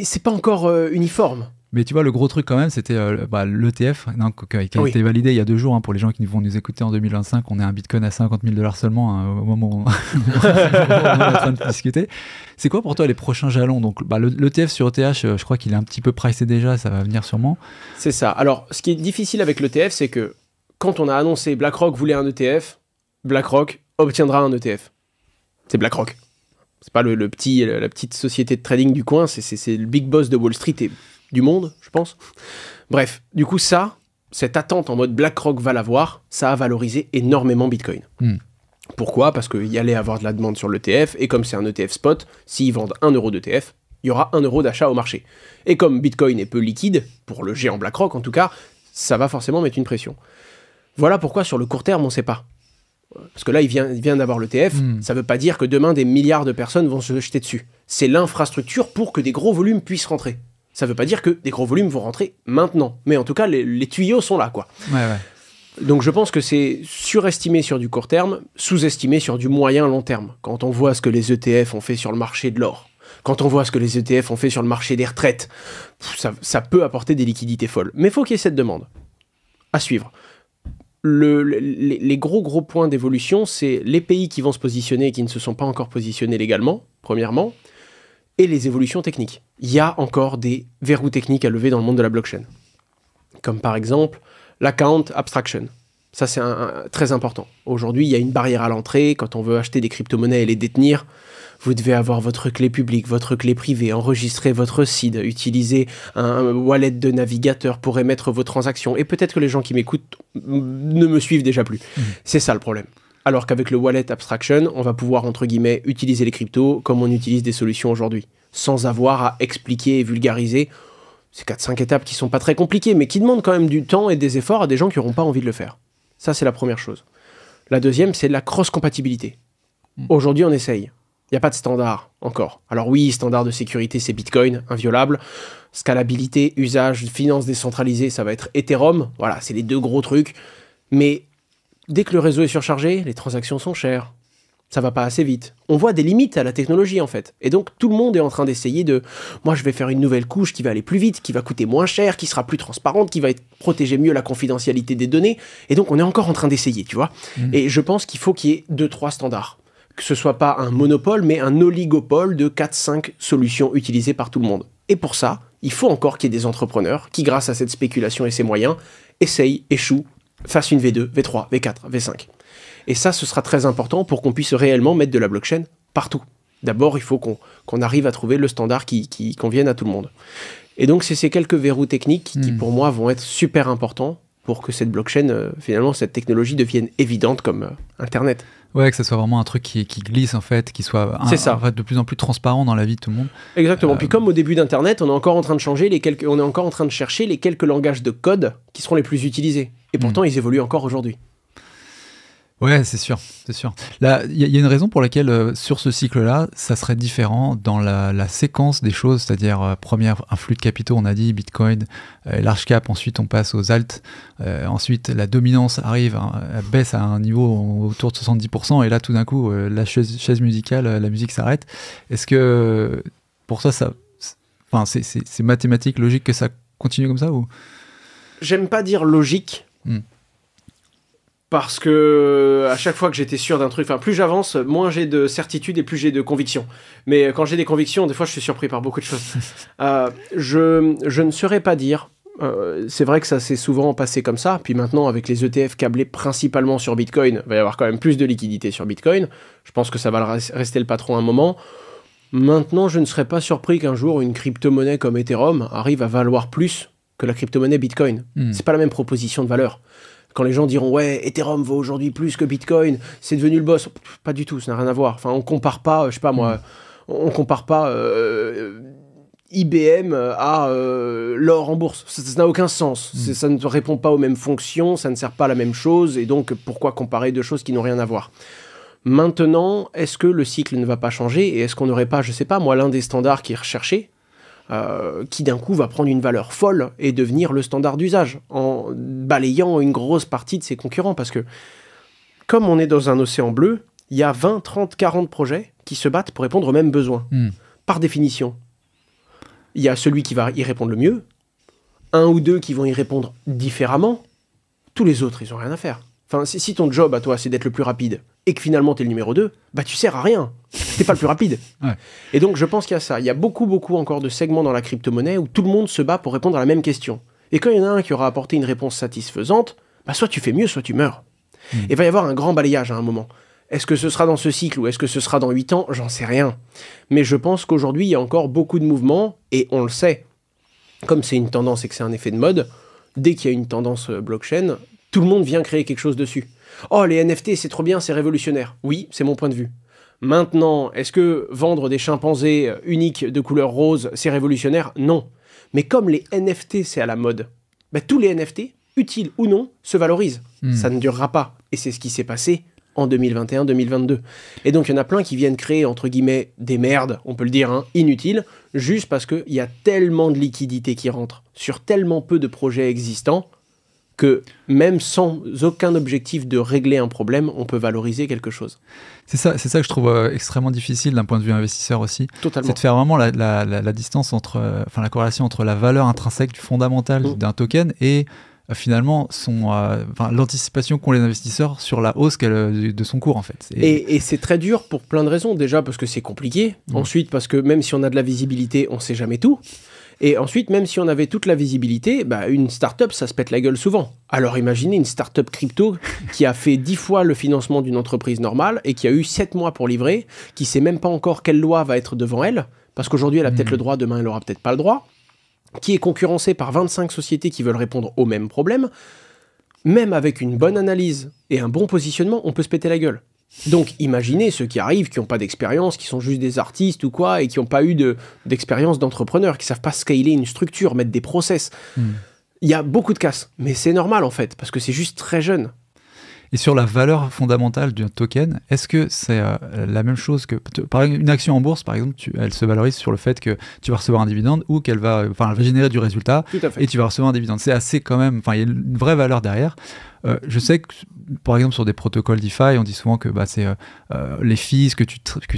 C'est pas encore uniforme. Mais tu vois, le gros truc quand même, c'était l'ETF qui a été validé il y a 2 jours. Pour les gens qui vont nous écouter en 2025, on est un Bitcoin à 50 000 $ seulement au moment où on est en train de discuter. C'est quoi pour toi les prochains jalons? Donc, l'ETF sur ETH, je crois qu'il est un petit peu pricé déjà, ça va venir sûrement. C'est ça. Alors, ce qui est difficile avec l'ETF, c'est que quand on a annoncé BlackRock voulait un ETF, BlackRock obtiendra un ETF. C'est BlackRock. C'est pas la petite société de trading du coin, c'est le big boss de Wall Street et du monde, je pense. Bref, du coup, cette attente en mode BlackRock va l'avoir, ça a valorisé énormément Bitcoin. Pourquoi? Parce qu'il y allait avoir de la demande sur l'ETF, et comme c'est un ETF spot, s'ils vendent 1 € d'ETF, il y aura 1 € d'achat au marché. Et comme Bitcoin est peu liquide, pour le géant BlackRock en tout cas, ça va forcément mettre une pression. Voilà pourquoi sur le court terme, on ne sait pas. Parce que là, il vient d'avoir l'ETF, ça ne veut pas dire que demain, des milliards de personnes vont se jeter dessus. C'est l'infrastructure pour que des gros volumes puissent rentrer. Ça ne veut pas dire que des gros volumes vont rentrer maintenant. Mais en tout cas, les tuyaux sont là, quoi. Donc je pense que c'est surestimé sur du court terme, sous-estimé sur du moyen-long terme. Quand on voit ce que les ETF ont fait sur le marché de l'or, quand on voit ce que les ETF ont fait sur le marché des retraites, ça peut apporter des liquidités folles. Mais il faut qu'il y ait cette demande. À suivre. Les gros points d'évolution, c'est les pays qui vont se positionner et qui ne se sont pas encore positionnés légalement, premièrement, et les évolutions techniques. Il y a encore des verrous techniques à lever dans le monde de la blockchain. Comme par exemple l'account abstraction. Ça, c'est très important. Aujourd'hui, il y a une barrière à l'entrée. Quand on veut acheter des crypto-monnaies et les détenir, vous devez avoir votre clé publique, votre clé privée, enregistrer votre seed, utiliser un wallet de navigateur pour émettre vos transactions. Et peut-être que les gens qui m'écoutent ne me suivent déjà plus. C'est ça le problème. Alors qu'avec le wallet abstraction, on va pouvoir, entre guillemets, utiliser les cryptos comme on utilise des solutions aujourd'hui, sans avoir à expliquer et vulgariser ces 4-5 étapes qui sont pas très compliquées, mais qui demandent quand même du temps et des efforts à des gens qui n'auront pas envie de le faire. Ça, c'est la première chose. La deuxième, c'est la cross-compatibilité. Aujourd'hui, on essaye. Il n'y a pas de standard encore. Alors oui, standard de sécurité, c'est Bitcoin, inviolable. Scalabilité, usage, finance décentralisée, ça va être Ethereum. Voilà, c'est les 2 gros trucs. Mais dès que le réseau est surchargé, les transactions sont chères. Ça va pas assez vite. On voit des limites à la technologie, en fait. Et donc, tout le monde est en train d'essayer de... Moi, je vais faire une nouvelle couche qui va aller plus vite, qui va coûter moins cher, qui sera plus transparente, qui va protéger mieux la confidentialité des données. Et donc, on est encore en train d'essayer, tu vois. Et je pense qu'il faut qu'il y ait 2-3 standards. Que ce soit pas un monopole, mais un oligopole de 4-5 solutions utilisées par tout le monde. Et pour ça, il faut encore qu'il y ait des entrepreneurs qui, grâce à cette spéculation et ces moyens, essayent, échouent, fassent une V2, V3, V4, V5. Et ça, ce sera très important pour qu'on puisse réellement mettre de la blockchain partout. D'abord, il faut qu'on arrive à trouver le standard qui convienne à tout le monde. Et donc, c'est ces quelques verrous techniques qui, pour moi, vont être super importants pour que cette blockchain, finalement, cette technologie devienne évidente comme Internet. Ouais, que ça soit vraiment un truc qui glisse, en fait, qui soit en fait, de plus en plus transparent dans la vie de tout le monde. Exactement. Puis comme au début d'Internet, on est encore en train de on est encore en train de chercher les quelques langages de code qui seront les plus utilisés. Et pourtant, ils évoluent encore aujourd'hui. Ouais, c'est sûr, c'est sûr. Là, il y a une raison pour laquelle, sur ce cycle-là, ça serait différent dans la séquence des choses, c'est-à-dire, première, un flux de capitaux, on a dit, Bitcoin, large cap, ensuite on passe aux alt, ensuite la dominance arrive, elle baisse à un niveau autour de 70%, et là, tout d'un coup, la chaise musicale, la musique s'arrête. Est-ce que, pour toi, c'est mathématique, logique que ça continue comme ça, ou? J'aime pas dire logique. Parce que à chaque fois que j'étais sûr d'un truc, enfin plus j'avance, moins j'ai de certitude et plus j'ai de conviction. Mais quand j'ai des convictions, des fois je suis surpris par beaucoup de choses. Je ne saurais pas dire. C'est vrai que ça s'est souvent passé comme ça. Puis maintenant, avec les ETF câblés principalement sur Bitcoin, il va y avoir quand même plus de liquidité sur Bitcoin. Je pense que ça va rester le patron un moment. Maintenant, je ne serais pas surpris qu'un jour une crypto-monnaie comme Ethereum arrive à valoir plus que la crypto-monnaie Bitcoin. C'est pas la même proposition de valeur. Quand les gens diront « Ouais, Ethereum vaut aujourd'hui plus que Bitcoin, c'est devenu le boss », pas du tout, ça n'a rien à voir. Enfin, on compare pas, je sais pas moi, on compare pas IBM à l'or en bourse. Ça n'a aucun sens. Ça ne répond pas aux mêmes fonctions, ça ne sert pas à la même chose, et donc pourquoi comparer deux choses qui n'ont rien à voir? Maintenant, est-ce que le cycle ne va pas changer, et est-ce qu'on n'aurait pas, je sais pas moi, l'un des standards qui est recherché, qui d'un coup va prendre une valeur folle et devenir le standard d'usage en balayant une grosse partie de ses concurrents, parce que comme on est dans un océan bleu, il y a 20, 30, 40 projets qui se battent pour répondre aux mêmes besoins. Par définition, il y a celui qui va y répondre le mieux, un ou deux qui vont y répondre différemment, tous les autres ils ont rien à faire. Enfin, si ton job à toi c'est d'être le plus rapide et que finalement t'es le numéro 2, bah tu sers à rien. T'es pas le plus rapide. Ouais. Et donc je pense qu'il y a ça. Il y a beaucoup encore de segments dans la crypto-monnaie où tout le monde se bat pour répondre à la même question. Et quand il y en a un qui aura apporté une réponse satisfaisante, bah soit tu fais mieux, soit tu meurs. Et il va y avoir un grand balayage à un moment. Est-ce que ce sera dans ce cycle ou est-ce que ce sera dans 8 ans? J'en sais rien. Mais je pense qu'aujourd'hui, il y a encore beaucoup de mouvements et on le sait. Comme c'est une tendance et que c'est un effet de mode, dès qu'il y a une tendance blockchain, tout le monde vient créer quelque chose dessus. Oh, les NFT, c'est trop bien, c'est révolutionnaire. Oui, c'est mon point de vue. Maintenant, est-ce que vendre des chimpanzés uniques de couleur rose, c'est révolutionnaire? Non. Mais comme les NFT, c'est à la mode, bah, tous les NFT, utiles ou non, se valorisent. Ça ne durera pas. Et c'est ce qui s'est passé en 2021-2022. Et donc, il y en a plein qui viennent créer, entre guillemets, des merdes, on peut le dire, hein, inutiles, juste parce qu'il y a tellement de liquidités qui rentrent sur tellement peu de projets existants que même sans aucun objectif de régler un problème, on peut valoriser quelque chose. C'est ça que je trouve extrêmement difficile d'un point de vue investisseur aussi. Totalement. C'est de faire vraiment la distance entre, la corrélation entre la valeur intrinsèque fondamentale d'un token et finalement l'anticipation qu'ont les investisseurs sur la hausse de son cours en fait. Et c'est très dur pour plein de raisons. Déjà parce que c'est compliqué. Ensuite parce que même si on a de la visibilité, on ne sait jamais tout. Et ensuite, même si on avait toute la visibilité, bah, une start-up, ça se pète la gueule souvent. Alors imaginez une start-up crypto qui a fait 10 fois le financement d'une entreprise normale et qui a eu 7 mois pour livrer, qui ne sait même pas encore quelle loi va être devant elle, parce qu'aujourd'hui elle a peut-être le droit, demain elle n'aura peut-être pas le droit, qui est concurrencée par 25 sociétés qui veulent répondre au même problème. Même avec une bonne analyse et un bon positionnement, on peut se péter la gueule. Donc imaginez ceux qui arrivent, qui n'ont pas d'expérience, qui sont juste des artistes ou quoi, et qui n'ont pas eu d'expérience d'entrepreneur, qui ne savent pas scaler une structure, mettre des process. Il y a beaucoup de casse, mais c'est normal en fait, parce que c'est juste très jeune. Et sur la valeur fondamentale d'un token, est-ce que c'est la même chose que... Par exemple, une action en bourse, par exemple, elle se valorise sur le fait que tu vas recevoir un dividende ou elle va générer du résultat et tu vas recevoir un dividende. C'est assez quand même... il y a une vraie valeur derrière. Je sais que, par exemple, sur des protocoles DeFi, on dit souvent que c'est les fees que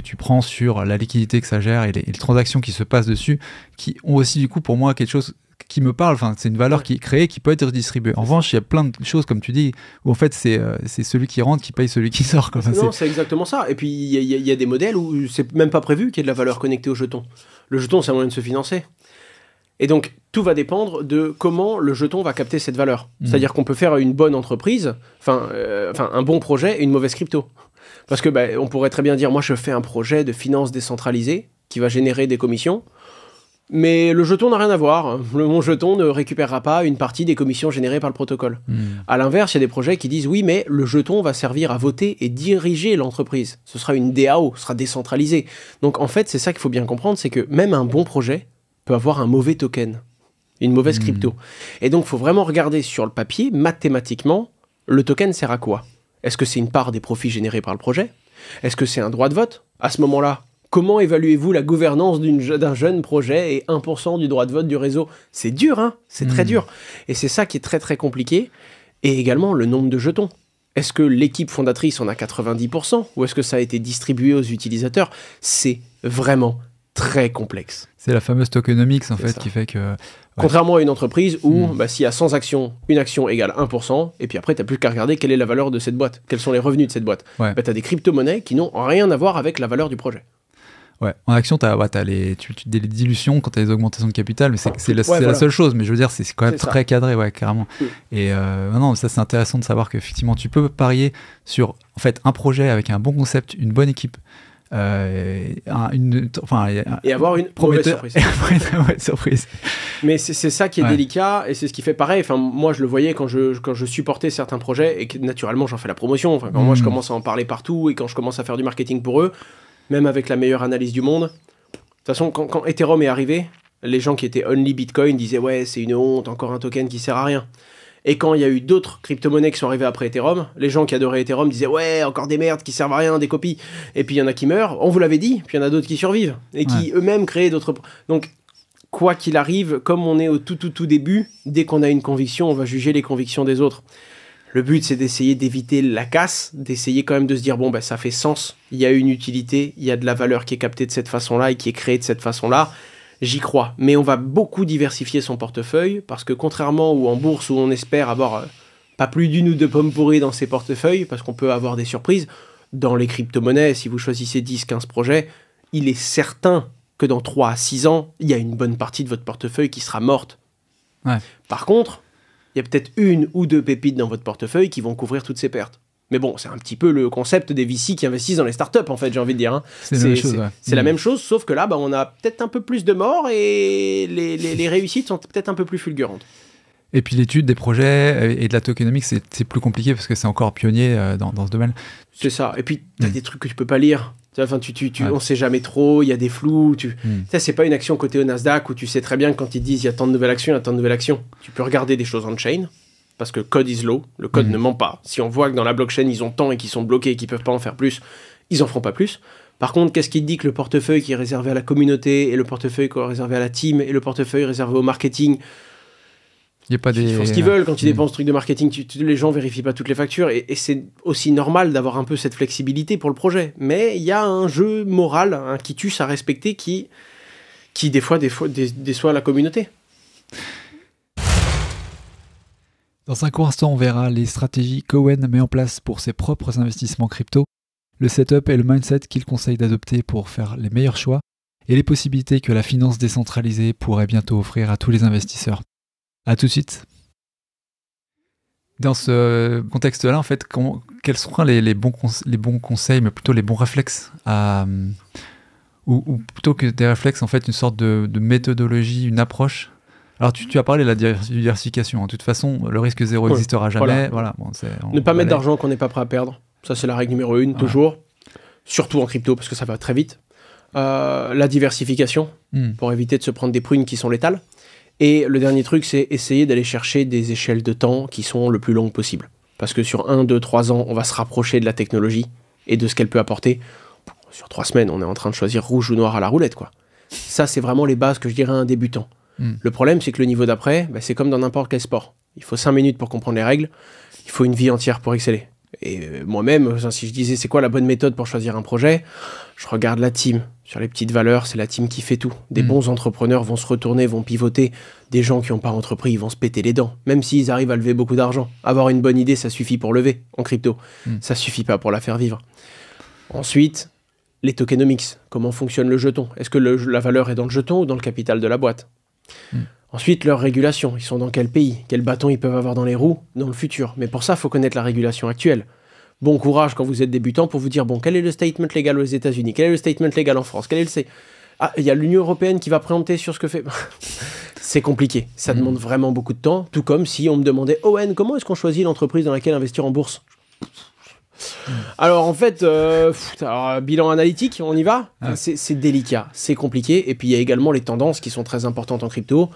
tu prends sur la liquidité que ça gère et les transactions qui se passent dessus qui ont aussi, du coup, pour moi, quelque chose qui me parle. Enfin, c'est une valeur qui est créée, qui peut être redistribuée. En revanche, il y a plein de choses, comme tu dis, où en fait, c'est celui qui rentre qui paye celui qui sort. Non, c'est exactement ça. Et puis, il y a des modèles où c'est même pas prévu qu'il y ait de la valeur connectée au jeton. Le jeton, c'est un moyen de se financer. Et donc, tout va dépendre de comment le jeton va capter cette valeur. C'est-à-dire qu'on peut faire une bonne entreprise, un bon projet et une mauvaise crypto. Parce que on pourrait très bien dire, moi je fais un projet de finance décentralisée qui va générer des commissions, mais le jeton n'a rien à voir. Mon jeton ne récupérera pas une partie des commissions générées par le protocole. À l'inverse, il y a des projets qui disent, oui, mais le jeton va servir à voter et diriger l'entreprise. Ce sera une DAO, ce sera décentralisé. Donc en fait, c'est ça qu'il faut bien comprendre, c'est que même un bon projet peut avoir un mauvais token, une mauvaise crypto. Et donc, il faut vraiment regarder sur le papier, mathématiquement, le token sert à quoi ? Est-ce que c'est une part des profits générés par le projet ? Est-ce que c'est un droit de vote ? À ce moment-là, comment évaluez-vous la gouvernance d'un jeune projet et 1% du droit de vote du réseau ? C'est dur, hein ? C'est très dur. Et c'est ça qui est très, très compliqué. Et également, le nombre de jetons. Est-ce que l'équipe fondatrice en a 90% ou est-ce que ça a été distribué aux utilisateurs ? C'est vraiment très complexe. C'est la fameuse tokenomics, en fait, ça. Qui fait que... Contrairement à une entreprise où, s'il y a 100 actions, une action égale 1%, et puis après, tu n'as plus qu'à regarder quelle est la valeur de cette boîte, quels sont les revenus de cette boîte. Tu as des crypto-monnaies qui n'ont rien à voir avec la valeur du projet. Ouais, en action, tu as les dilutions quand tu as les augmentations de capital, mais c'est la seule chose, mais je veux dire, c'est quand même très cadré, carrément. Et non, ça, c'est intéressant de savoir qu'effectivement, tu peux parier sur en fait, un projet avec un bon concept, une bonne équipe, et avoir une mauvaise surprise. Mais c'est ça qui est délicat, et c'est ce qui fait pareil. Moi, je le voyais quand je supportais certains projets, et que naturellement, j'en fais la promotion. Quand moi, je commence à en parler partout, et quand je commence à faire du marketing pour eux, même avec la meilleure analyse du monde. De toute façon, quand Ethereum est arrivé, les gens qui étaient only Bitcoin disaient « Ouais, c'est une honte, encore un token qui sert à rien ». Et quand il y a eu d'autres crypto-monnaies qui sont arrivées après Ethereum, les gens qui adoraient Ethereum disaient « Ouais, encore des merdes qui servent à rien, des copies ». Et puis il y en a qui meurent, on vous l'avait dit, puis il y en a d'autres qui survivent, et qui eux-mêmes créent d'autres... Donc, quoi qu'il arrive, comme on est au tout début, dès qu'on a une conviction, on va juger les convictions des autres. Le but, c'est d'essayer d'éviter la casse, d'essayer quand même de se dire, bon, ça fait sens, il y a une utilité, il y a de la valeur qui est captée de cette façon-là et qui est créée de cette façon-là, j'y crois. Mais on va beaucoup diversifier son portefeuille, parce que contrairement ou en bourse où on espère avoir pas plus d'une ou deux pommes pourries dans ses portefeuilles, parce qu'on peut avoir des surprises, dans les crypto-monnaies, si vous choisissez 10-15 projets, il est certain que dans 3 à 6 ans, il y a une bonne partie de votre portefeuille qui sera morte. Par contre, il y a peut-être 1 ou 2 pépites dans votre portefeuille qui vont couvrir toutes ces pertes. Mais bon, c'est un petit peu le concept des VC qui investissent dans les startups, en fait, j'ai envie de dire. Hein. C'est la même chose, sauf que là, on a peut-être un peu plus de morts et les réussites sont peut-être un peu plus fulgurantes. Et puis l'étude des projets et de la tokenomics, c'est plus compliqué parce que c'est encore pionnier dans ce domaine. C'est ça. Et puis, tu as des trucs que tu peux pas lire. On sait jamais trop, il y a des flous. Ça, c'est pas une action cotée au Nasdaq où tu sais très bien que quand ils disent il y a tant de nouvelles actions, il y a tant de nouvelles actions. Tu peux regarder des choses on-chain, parce que code is law, le code ne ment pas. Si on voit que dans la blockchain, ils ont tant et qu'ils sont bloqués et qu'ils peuvent pas en faire plus, ils en feront pas plus. Par contre, qu'est-ce qui te dit que le portefeuille qui est réservé à la communauté, et le portefeuille qui est réservé à la team, et le portefeuille réservé au marketing, ils font ce qu'ils veulent quand ils dépensent ce truc de marketing. Les gens vérifient pas toutes les factures et c'est aussi normal d'avoir un peu cette flexibilité pour le projet. Mais il y a un jeu moral, un quitus à respecter qui des fois déçoit la communauté. Dans un court instant, on verra les stratégies qu'Owen met en place pour ses propres investissements crypto, le setup et le mindset qu'il conseille d'adopter pour faire les meilleurs choix et les possibilités que la finance décentralisée pourrait bientôt offrir à tous les investisseurs. À tout de suite. Dans ce contexte-là, en fait, quels seront les bons conseils, mais plutôt les bons réflexes ou plutôt que des réflexes, en fait, une sorte de méthodologie, une approche. Alors, tu as parlé de la diversification. De toute façon, le risque zéro n'existera jamais. Voilà. Ne pas mettre d'argent qu'on n'est pas prêt à perdre. Ça, c'est la règle numéro 1, toujours. Surtout en crypto, parce que ça va très vite. La diversification, pour éviter de se prendre des prunes qui sont létales. Et le dernier truc, c'est essayer d'aller chercher des échelles de temps qui sont le plus longues possible. Parce que sur 1, 2, 3 ans, on va se rapprocher de la technologie et de ce qu'elle peut apporter. Sur 3 semaines, on est en train de choisir rouge ou noir à la roulette, quoi. Ça, c'est vraiment les bases que je dirais à un débutant. Le problème, c'est que le niveau d'après, c'est comme dans n'importe quel sport. Il faut 5 minutes pour comprendre les règles, il faut une vie entière pour exceller. Et moi-même, si je disais c'est quoi la bonne méthode pour choisir un projet, je regarde la team. Sur les petites valeurs, c'est la team qui fait tout. Des bons entrepreneurs vont se retourner, vont pivoter. Des gens qui n'ont pas entrepris, ils vont se péter les dents. Même s'ils arrivent à lever beaucoup d'argent. Avoir une bonne idée, ça suffit pour lever en crypto. Ça suffit pas pour la faire vivre. Ensuite, les tokenomics. Comment fonctionne le jeton ? Est-ce que la valeur est dans le jeton ou dans le capital de la boîte ? Ensuite, leur régulation. Ils sont dans quel pays? Quel bâton ils peuvent avoir dans les roues dans le futur? Mais pour ça, il faut connaître la régulation actuelle. Bon courage quand vous êtes débutant pour vous dire, bon, quel est le statement légal aux États-Unis? Quel est le statement légal en France? Ah, il y a l'Union européenne qui va préempter sur ce que fait... C'est compliqué. Ça demande vraiment beaucoup de temps. Tout comme si on me demandait, Owen, comment est-ce qu'on choisit l'entreprise dans laquelle investir en bourse? Alors en fait, bilan analytique, on y va. C'est délicat, c'est compliqué. Et puis il y a également les tendances qui sont très importantes en crypto.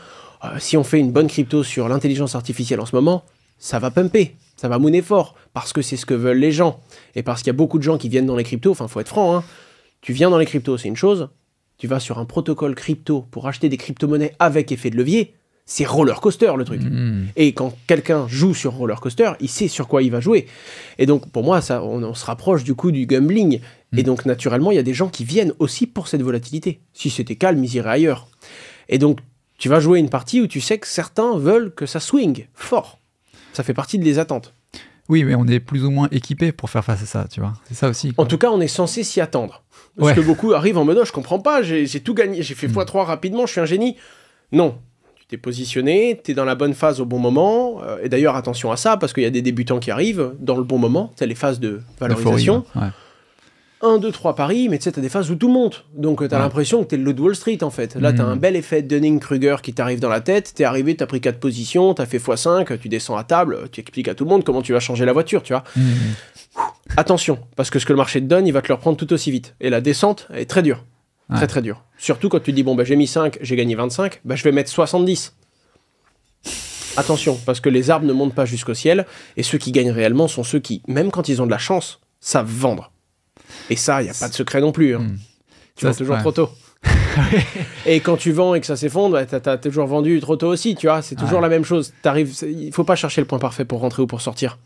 Si on fait une bonne crypto sur l'intelligence artificielle en ce moment, ça va pumper, ça va mouner fort, parce que c'est ce que veulent les gens. Et parce qu'il y a beaucoup de gens qui viennent dans les cryptos, enfin faut être franc, hein. Tu viens dans les cryptos, c'est une chose. Tu vas sur un protocole crypto pour acheter des crypto-monnaies avec effet de levier, c'est roller coaster le truc. Et quand quelqu'un joue sur roller coaster, il sait sur quoi il va jouer. Et donc pour moi, ça, on se rapproche du coup du gambling. Et donc naturellement, il y a des gens qui viennent aussi pour cette volatilité. Si c'était calme, ils iraient ailleurs. Et donc tu vas jouer une partie où tu sais que certains veulent que ça swing fort. Ça fait partie des attentes. Oui, mais on est plus ou moins équipé pour faire face à ça, tu vois. C'est ça aussi, quoi. En tout cas, on est censé s'y attendre. Parce que beaucoup arrivent en mode, oh, je comprends pas, j'ai tout gagné, j'ai fait x3 rapidement, je suis un génie. Non. Tu t'es positionné, t'es dans la bonne phase au bon moment. Et d'ailleurs, attention à ça, parce qu'il y a des débutants qui arrivent dans le bon moment. C'est les phases de valorisation. 1, 2, 3 paris, mais tu sais, t'as des phases où tout monte. Donc t'as l'impression que t'es le loup de Wall Street, en fait. Là, t'as un bel effet Dunning-Kruger qui t'arrive dans la tête. T'es arrivé, t'as pris 4 positions, t'as fait x5, tu descends à table, tu expliques à tout le monde comment tu vas changer la voiture, tu vois. Attention, parce que ce que le marché te donne, il va te le reprendre tout aussi vite. Et la descente, elle est très dure. Très, très dure. Surtout quand tu te dis, bon, bah, j'ai mis 5, j'ai gagné 25, bah, je vais mettre 70. Attention, parce que les arbres ne montent pas jusqu'au ciel, et ceux qui gagnent réellement sont ceux qui, même quand ils ont de la chance, savent vendre. Et ça, il n'y a pas de secret non plus. Hein. Tu vends toujours trop tôt. Et quand tu vends et que ça s'effondre, bah, t'as toujours vendu trop tôt aussi, tu vois. C'est toujours la même chose. Il ne faut pas chercher le point parfait pour rentrer ou pour sortir.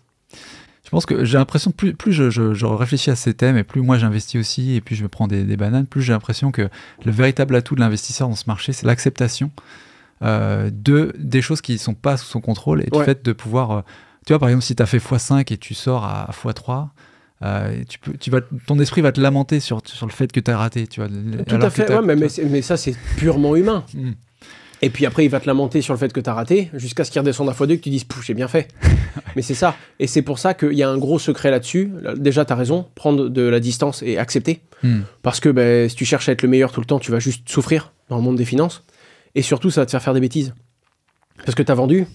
Je pense que j'ai l'impression que plus je réfléchis à ces thèmes et plus moi j'investis aussi et puis je me prends des bananes, plus j'ai l'impression que le véritable atout de l'investisseur dans ce marché, c'est l'acceptation des choses qui ne sont pas sous son contrôle et du fait de pouvoir... tu vois, par exemple, si tu as fait x5 et tu sors à x3... ton esprit va te lamenter sur le fait que tu as raté, tu vois. Tout à fait, mais ça c'est purement humain. Et puis après il va te lamenter sur le fait que tu as raté jusqu'à ce qu'il redescende à x2 et que tu dises j'ai bien fait. Mais c'est ça, et c'est pour ça qu'il y a un gros secret là-dessus. Déjà tu as raison, prendre de la distance et accepter, parce que si tu cherches à être le meilleur tout le temps, tu vas juste souffrir dans le monde des finances, et surtout ça va te faire des bêtises, parce que tu as vendu,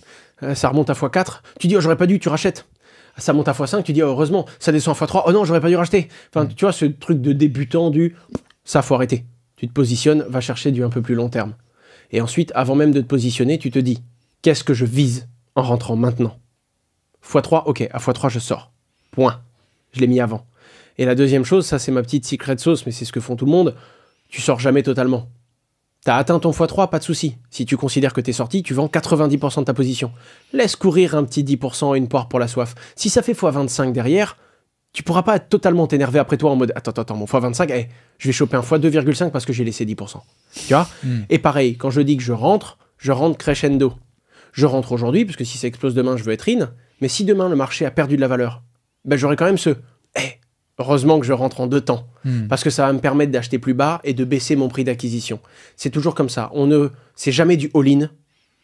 ça remonte à x4, tu dis j'aurais pas dû, tu rachètes. Ça monte à x5, tu dis heureusement, ça descend à x3, oh non, j'aurais pas dû racheter. Enfin, tu vois, ce truc de débutant ça, faut arrêter. Tu te positionnes, va chercher du un peu plus long terme. Et ensuite, avant même de te positionner, tu te dis, qu'est-ce que je vise en rentrant maintenant? x3, ok, à x3, je sors. Point. Je l'ai mis avant. Et la deuxième chose, ça c'est ma petite secret sauce, mais c'est ce que font tout le monde, tu sors jamais totalement. T'as atteint ton x3, pas de souci. Si tu considères que t'es sorti, tu vends 90% de ta position. Laisse courir un petit 10% et une poire pour la soif. Si ça fait x25 derrière, tu pourras pas être totalement énervé après toi en mode attends, mon x25, je vais choper un x2,5 parce que j'ai laissé 10%. Tu vois? Et pareil, quand je dis que je rentre crescendo. Je rentre aujourd'hui, parce que si ça explose demain, je veux être in. Mais si demain le marché a perdu de la valeur, j'aurai quand même heureusement que je rentre en 2 temps, parce que ça va me permettre d'acheter plus bas et de baisser mon prix d'acquisition. C'est toujours comme ça. C'est jamais du all-in,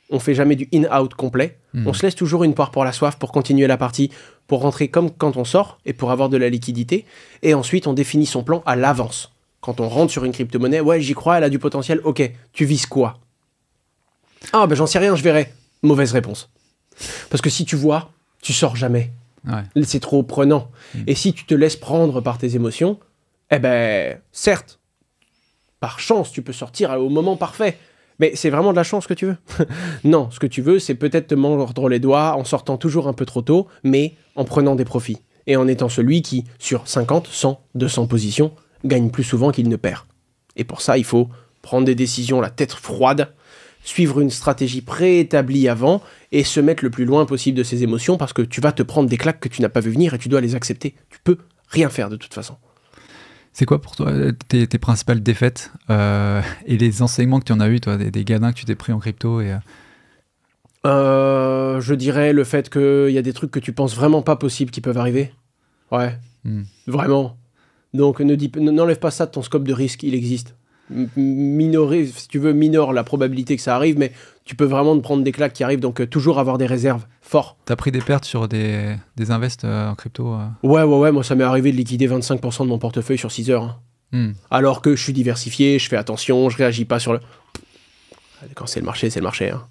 on fait jamais du in-out complet. On se laisse toujours une poire pour la soif pour continuer la partie, pour rentrer comme quand on sort et pour avoir de la liquidité. Et ensuite, on définit son plan à l'avance. Quand on rentre sur une crypto-monnaie, j'y crois, elle a du potentiel, ok, tu vises quoi? Ah, j'en sais rien, je verrai. Mauvaise réponse. Parce que si tu vois, tu sors jamais. C'est trop prenant. Et si tu te laisses prendre par tes émotions, certes, par chance, tu peux sortir au moment parfait. Mais c'est vraiment de la chance que tu veux? Non, ce que tu veux, c'est peut-être te mordre les doigts en sortant toujours un peu trop tôt, mais en prenant des profits. Et en étant celui qui, sur 50, 100, 200 positions, gagne plus souvent qu'il ne perd. Et pour ça, il faut prendre des décisions la tête froide, suivre une stratégie préétablie avant et se mettre le plus loin possible de ses émotions parce que tu vas te prendre des claques que tu n'as pas vu venir et tu dois les accepter. Tu peux rien faire de toute façon. C'est quoi pour toi tes principales défaites et les enseignements que tu en as eu, toi, des gadins que tu t'es pris en crypto je dirais le fait qu'il y a des trucs que tu penses vraiment pas possibles qui peuvent arriver. Ouais, vraiment. Donc n'enlève pas ça de ton scope de risque, il existe. minorer, si tu veux, minore la probabilité que ça arrive, mais tu peux vraiment te prendre des claques qui arrivent, donc toujours avoir des réserves fort. T'as pris des pertes sur des invests en crypto Ouais, moi ça m'est arrivé de liquider 25% de mon portefeuille sur 6 heures. Hein. Alors que je suis diversifié, je fais attention, je réagis pas sur le... Quand c'est le marché, c'est le marché. Hein.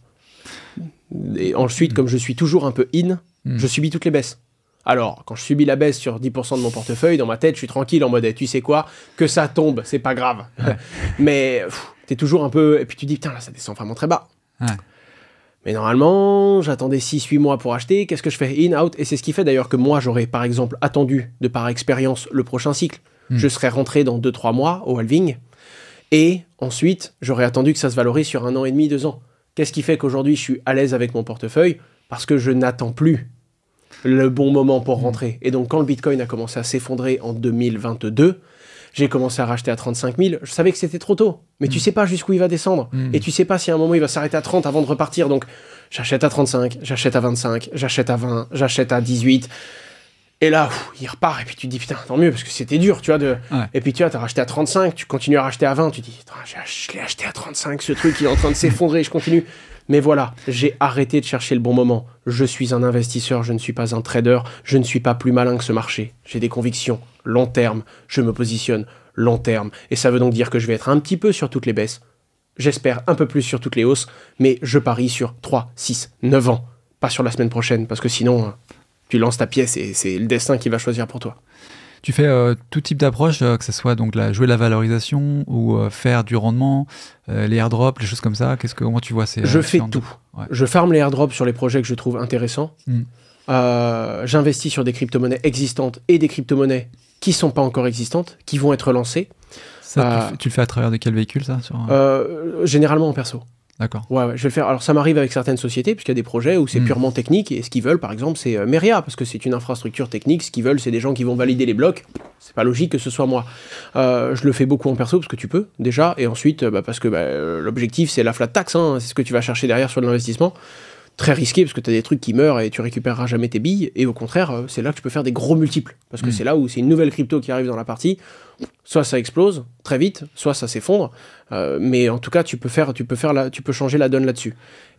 Et ensuite, comme je suis toujours un peu je subis toutes les baisses. Alors, quand je subis la baisse sur 10% de mon portefeuille, dans ma tête, je suis tranquille en mode, tu sais quoi, que ça tombe, c'est pas grave. Ouais. Mais t'es toujours un peu... Et puis tu dis, putain, là, ça descend vraiment très bas. Ouais. Mais normalement, j'attendais 6-8 mois pour acheter. Qu'est-ce que je fais? In, out. Et c'est ce qui fait d'ailleurs que moi, j'aurais, par exemple, attendu, de par expérience, le prochain cycle. Je serais rentré dans 2-3 mois au halving. Et ensuite, j'aurais attendu que ça se valorise sur 1 an et demi, 2 ans. Qu'est-ce qui fait qu'aujourd'hui, je suis à l'aise avec mon portefeuille? Parce que je n'attends plus le bon moment pour rentrer. Et donc, quand le Bitcoin a commencé à s'effondrer en 2022, j'ai commencé à racheter à 35 000. Je savais que c'était trop tôt. Mais tu sais pas jusqu'où il va descendre. Et tu sais pas si à un moment, il va s'arrêter à 30 avant de repartir. Donc, j'achète à 35, j'achète à 25, j'achète à 20, j'achète à 18. Et là, il repart. Et puis tu te dis, putain, tant mieux, parce que c'était dur, tu vois. Et puis tu vois, t'as racheté à 35, tu continues à racheter à 20. Tu te dis, je l'ai acheté à 35, ce truc, il est en train de s'effondrer, je continue. Mais voilà, j'ai arrêté de chercher le bon moment. Je suis un investisseur, je ne suis pas un trader. Je ne suis pas plus malin que ce marché. J'ai des convictions long terme. Je me positionne long terme. Et ça veut donc dire que je vais être un petit peu sur toutes les baisses. J'espère un peu plus sur toutes les hausses. Mais je parie sur 3, 6, 9 ans. Pas sur la semaine prochaine, parce que sinon, tu lances ta pièce et c'est le destin qui va choisir pour toi. Tu fais tout type d'approche, que ce soit donc jouer la valorisation ou faire du rendement, les airdrops, les choses comme ça. Comment tu vois Je fais tout. Ouais. Je farme les airdrops sur les projets que je trouve intéressants. J'investis sur des crypto-monnaies existantes et des crypto-monnaies qui ne sont pas encore existantes, qui vont être lancées. Ça, tu le fais à travers de quel véhicule, ça Généralement en perso. D'accord. Ouais, je vais le faire. Alors, ça m'arrive avec certaines sociétés, puisqu'il y a des projets où c'est purement technique, et ce qu'ils veulent, par exemple, c'est Meria, parce que c'est une infrastructure technique. Ce qu'ils veulent, c'est des gens qui vont valider les blocs. C'est pas logique que ce soit moi. Je le fais beaucoup en perso, parce que tu peux, déjà, et ensuite, parce que l'objectif, c'est la flat tax, hein, c'est ce que tu vas chercher derrière sur l'investissement. Très risqué, parce que tu as des trucs qui meurent et tu récupéreras jamais tes billes, et au contraire, c'est là que tu peux faire des gros multiples, parce que c'est là où c'est une nouvelle crypto qui arrive dans la partie. Soit ça explose très vite, soit ça s'effondre, mais en tout cas tu peux changer la donne là-dessus.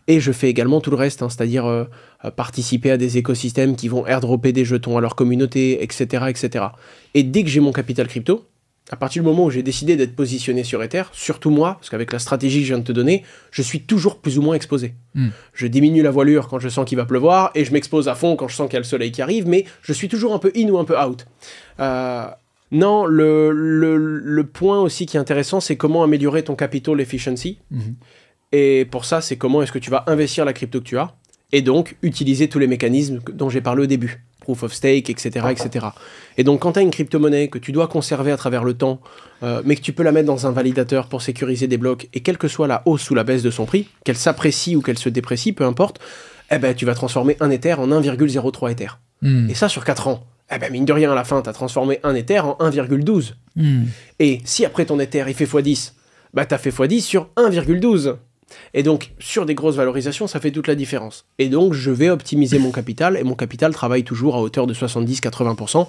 Et je fais également tout le reste, hein, c'est-à-dire participer à des écosystèmes qui vont airdropper des jetons à leur communauté, etc., etc. Et dès que j'ai mon capital crypto, à partir du moment où j'ai décidé d'être positionné sur Ether, surtout moi, parce qu'avec la stratégie que je viens de te donner, je suis toujours plus ou moins exposé. Je diminue la voilure quand je sens qu'il va pleuvoir, et je m'expose à fond quand je sens qu'il y a le soleil qui arrive, mais je suis toujours un peu in ou un peu out. Non, le point aussi qui est intéressant, c'est comment améliorer ton capital efficiency. Et pour ça, c'est comment est-ce que tu vas investir la crypto que tu as, et donc utiliser tous les mécanismes dont j'ai parlé au début. Proof of stake, etc., etc. Et donc, quand tu as une crypto-monnaie que tu dois conserver à travers le temps, mais que tu peux la mettre dans un validateur pour sécuriser des blocs, et quelle que soit la hausse ou la baisse de son prix, qu'elle s'apprécie ou qu'elle se déprécie, peu importe, tu vas transformer un Ether en 1,03 Ether. Et ça, sur 4 ans. Mine de rien, à la fin, tu as transformé un Ether en 1,12. Et si après ton Ether, il fait x10, tu as fait x10 sur 1,12. Et donc, sur des grosses valorisations, ça fait toute la différence. Et donc, je vais optimiser mon capital, et mon capital travaille toujours à hauteur de 70-80%,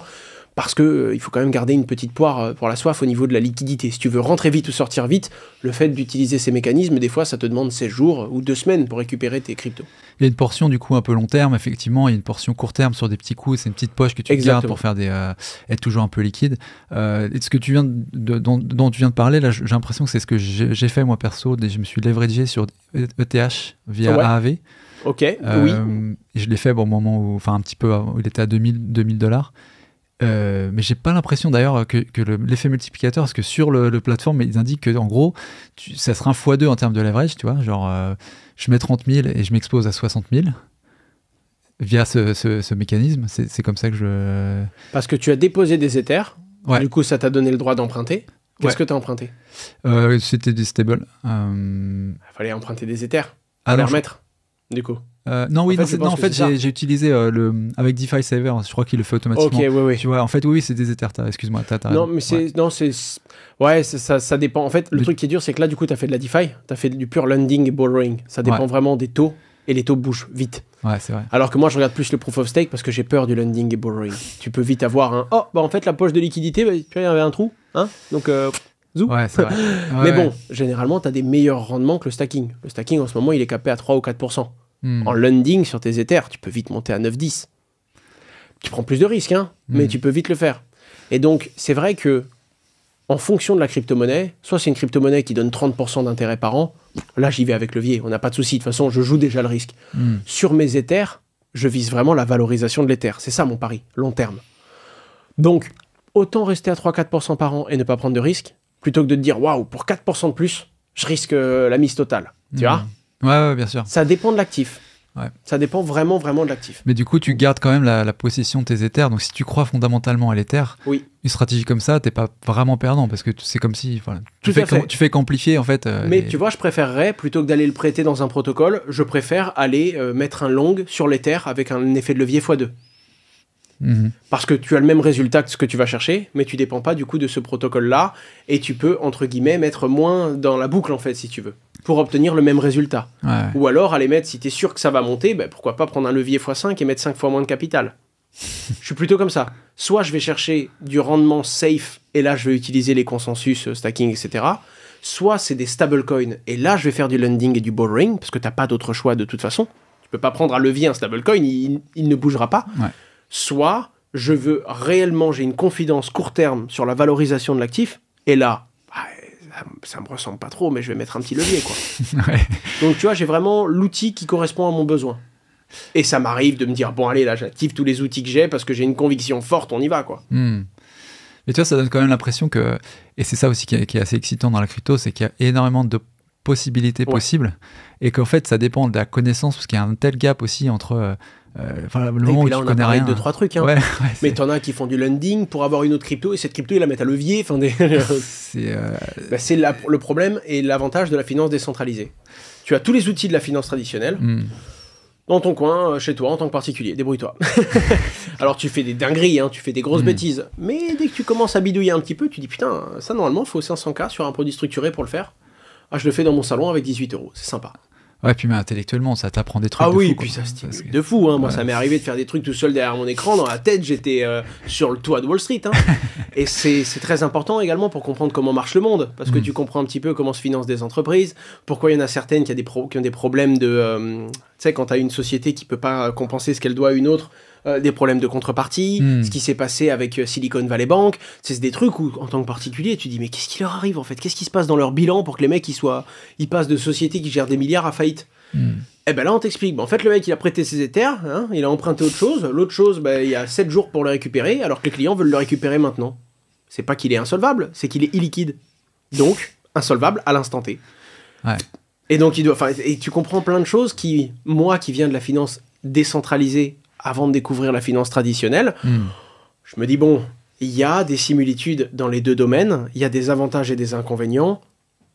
parce qu'il faut quand même garder une petite poire pour la soif au niveau de la liquidité. Si tu veux rentrer vite ou sortir vite, le fait d'utiliser ces mécanismes, des fois, ça te demande 16 jours ou 2 semaines pour récupérer tes cryptos. Il y a une portion, du coup, un peu long terme, effectivement, il y a une portion court terme sur des petits coups, c'est une petite poche que tu gardes pour faire être toujours un peu liquide. Et ce que tu viens dont tu viens de parler, là, j'ai l'impression que c'est ce que j'ai fait, moi, perso. Je me suis leveragé sur ETH via AAV. Ok, oui. Et je l'ai fait au moment où, enfin, un petit peu, où il était à $2000. Mais j'ai pas l'impression d'ailleurs que l'effet multiplicateur, parce que sur le plateforme, ils indiquent que en gros, ça sera un x2 en termes de leverage, tu vois, genre je mets 30 000 et je m'expose à 60 000 via ce mécanisme. C'est comme ça que je... Parce que tu as déposé des Ethers, du coup ça t'a donné le droit d'emprunter. Qu'est-ce que tu as emprunté? C'était des stables. Il fallait emprunter des Ethers, les remettre, du coup. Non, en fait, j'ai utilisé avec DeFi Saver, je crois qu'il le fait automatiquement. Ok, oui. Tu vois, en fait, oui, c'est des Ethers, excuse-moi. Non, mais ça dépend. En fait, le truc qui est dur, c'est que là, du coup, tu as fait de la DeFi, tu as fait du pure lending et borrowing. Ça dépend vraiment des taux, et les taux bougent vite. Ouais, c'est vrai. Alors que moi, je regarde plus le proof of stake parce que j'ai peur du lending et borrowing. Tu peux vite avoir en fait, la poche de liquidité, il y avait un trou, hein, donc Zou. Ouais, c'est vrai. Mais bon, généralement, tu as des meilleurs rendements que le stacking. Le stacking, en ce moment, il est capé à 3 ou 4%. En lending, sur tes Ethers, tu peux vite monter à 9-10. Tu prends plus de risques, hein, mais tu peux vite le faire. Et donc, c'est vrai que en fonction de la crypto-monnaie, soit c'est une crypto-monnaie qui donne 30% d'intérêt par an, là, j'y vais avec levier, on n'a pas de souci. De toute façon, je joue déjà le risque. Sur mes Ethers, je vise vraiment la valorisation de l'Ether. C'est ça mon pari, long terme. Donc, autant rester à 3-4% par an et ne pas prendre de risques, plutôt que de te dire, waouh, pour 4% de plus, je risque la mise totale. Tu vois ? Ouais, bien sûr. Ça dépend de l'actif. Ouais. Ça dépend vraiment de l'actif. Mais du coup, tu gardes quand même la possession de tes Ethers. Donc, si tu crois fondamentalement à l'Ether, oui. Une stratégie comme ça, t'es pas vraiment perdant parce que c'est comme si tu fais qu'amplifier en fait. Mais tu vois, je préférerais, plutôt que d'aller le prêter dans un protocole, je préfère aller mettre un long sur l'Ether avec un effet de levier x2. Parce que tu as le même résultat que ce que tu vas chercher, mais tu dépends pas du coup de ce protocole-là et tu peux, entre guillemets, mettre moins dans la boucle en fait, si tu veux, pour obtenir le même résultat. Ouais. Ou alors aller mettre, si tu es sûr que ça va monter, pourquoi pas prendre un levier x5 et mettre 5 fois moins de capital. Je suis plutôt comme ça. Soit je vais chercher du rendement safe et là je vais utiliser les consensus, stacking, etc. Soit c'est des stablecoins et là je vais faire du lending et du borrowing parce que t'as pas d'autre choix de toute façon. Tu peux pas prendre à levier un stablecoin, il ne bougera pas. Ouais. Soit je veux réellement, j'ai une confidence court terme sur la valorisation de l'actif et là, ça me ressemble pas trop, mais je vais mettre un petit levier quoi. Ouais. Donc tu vois, j'ai vraiment l'outil qui correspond à mon besoin. Et ça m'arrive de me dire, bon allez, là j'active tous les outils que j'ai parce que j'ai une conviction forte, on y va quoi. Mais tu vois, ça donne quand même l'impression que, et c'est ça aussi qui est assez excitant dans la crypto, c'est qu'il y a énormément de possibilités possibles et qu'en fait ça dépend de la connaissance parce qu'il y a un tel gap aussi entre le moment où tu connais rien. De 3 trucs. Hein. Ouais, mais t'en as qui font du lending pour avoir une autre crypto et cette crypto ils la mettent à levier. C'est le problème et l'avantage de la finance décentralisée. Tu as tous les outils de la finance traditionnelle. Dans ton coin, chez toi, en tant que particulier, débrouille-toi. Alors tu fais des dingueries, hein, tu fais des grosses bêtises, mais dès que tu commences à bidouiller un petit peu, tu dis putain, ça normalement, il faut 500K sur un produit structuré pour le faire. Ah, je le fais dans mon salon avec 18 €, c'est sympa. Ouais, puis mais intellectuellement, ça t'apprend des trucs de fou. Ah oui, puis ça stimule de fou. Hein. Moi, ça m'est arrivé de faire des trucs tout seul derrière mon écran, dans la tête, j'étais sur le toit de Wall Street. Hein. Et c'est très important également pour comprendre comment marche le monde, parce que tu comprends un petit peu comment se financent des entreprises, pourquoi il y en a certaines qui ont des problèmes de... tu sais, quand tu as une société qui peut pas compenser ce qu'elle doit à une autre, des problèmes de contrepartie, ce qui s'est passé avec Silicon Valley Bank, c'est des trucs où, en tant que particulier, tu dis mais qu'est-ce qui leur arrive en fait ? Qu'est-ce qui se passe dans leur bilan pour que les mecs ils passent de sociétés qui gèrent des milliards à faillite ? Et ben là on t'explique, en fait le mec il a prêté ses Ethers, hein, il a emprunté autre chose, l'autre chose il y a 7 jours pour le récupérer, alors que les clients veulent le récupérer maintenant. C'est pas qu'il est insolvable, c'est qu'il est illiquide. Donc, insolvable à l'instant T. Ouais. Et donc et tu comprends plein de choses qui, moi qui viens de la finance décentralisée, avant de découvrir la finance traditionnelle, je me dis, bon, il y a des similitudes dans les deux domaines, il y a des avantages et des inconvénients,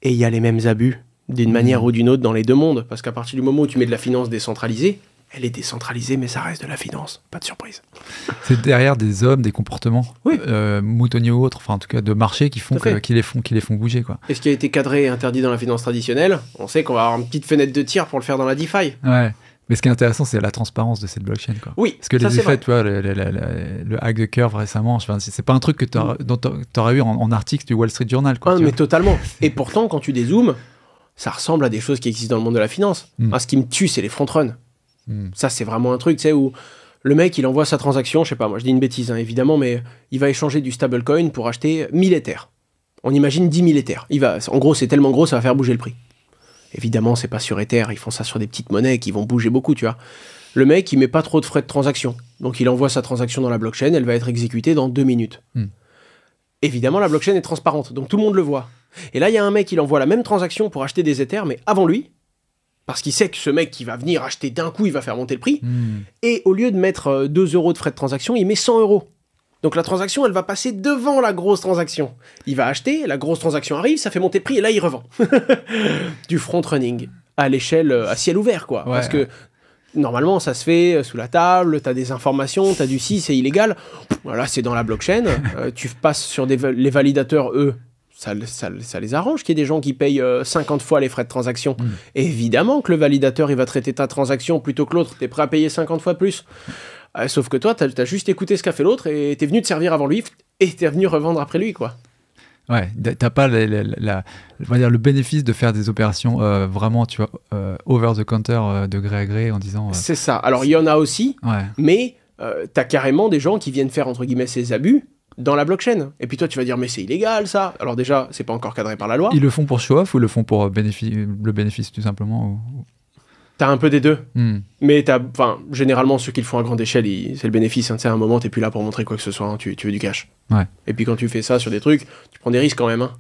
et il y a les mêmes abus, d'une manière ou d'une autre, dans les deux mondes. Parce qu'à partir du moment où tu mets de la finance décentralisée, elle est décentralisée, mais ça reste de la finance. Pas de surprise. C'est derrière des hommes, des comportements, moutonniers ou autres, enfin en tout cas de marché, qui les font bouger, quoi. Et ce qui a été cadré et interdit dans la finance traditionnelle, on sait qu'on va avoir une petite fenêtre de tir pour le faire dans la DeFi. Ouais. Mais ce qui est intéressant, c'est la transparence de cette blockchain, quoi. Oui, parce que les effets, tu vois, le hack de curve récemment, c'est pas un truc que t'auras eu en article du Wall Street Journal, quoi. Ah, mais totalement. Et pourtant, quand tu dézoomes, ça ressemble à des choses qui existent dans le monde de la finance. Ce qui me tue, c'est les front-runs. Ça, c'est vraiment un truc, tu sais, où le mec, il envoie sa transaction, je sais pas, moi je dis une bêtise, hein, évidemment, mais il va échanger du stablecoin pour acheter 1000 Ethers. On imagine 10 000 Ethers. En gros, c'est tellement gros, ça va faire bouger le prix. Évidemment, c'est pas sur Ether, ils font ça sur des petites monnaies qui vont bouger beaucoup, tu vois. Le mec, il met pas trop de frais de transaction. Donc, il envoie sa transaction dans la blockchain, elle va être exécutée dans 2 minutes. Évidemment, la blockchain est transparente, donc tout le monde le voit. Et là, il y a un mec, il envoie la même transaction pour acheter des Ethers, mais avant lui, parce qu'il sait que ce mec qui va venir acheter d'un coup, il va faire monter le prix. Et au lieu de mettre 2 € de frais de transaction, il met 100 €. Donc la transaction, elle va passer devant la grosse transaction. Il va acheter, la grosse transaction arrive, ça fait monter le prix, et là, il revend. Du front-running à l'échelle, à ciel ouvert, quoi. Parce que normalement, ça se fait sous la table, t'as des informations, t'as du si, c'est illégal. Voilà, c'est dans la blockchain. Tu passes sur les validateurs, eux, ça les arrange qu'il y ait des gens qui payent 50 fois les frais de transaction. Et évidemment que le validateur, il va traiter ta transaction plutôt que l'autre. T'es prêt à payer 50 fois plus. Sauf que toi, t'as juste écouté ce qu'a fait l'autre et t'es venu te servir avant lui et t'es venu revendre après lui, quoi. Ouais, t'as pas on va dire le bénéfice de faire des opérations vraiment, tu vois, over the counter de gré à gré en disant. C'est ça. Alors il y en a aussi, mais t'as carrément des gens qui viennent faire entre guillemets ces abus dans la blockchain. Et puis toi tu vas dire mais c'est illégal ça. Alors déjà c'est pas encore cadré par la loi. Ils le font pour show off ou le font pour le bénéfice tout simplement T'as un peu des deux, mais généralement ceux qui le font à grande échelle, c'est le bénéfice. Hein. À un moment, t'es plus là pour montrer quoi que ce soit, hein. Tu veux du cash. Ouais. Et puis quand tu fais ça sur des trucs, tu prends des risques quand même. Hein.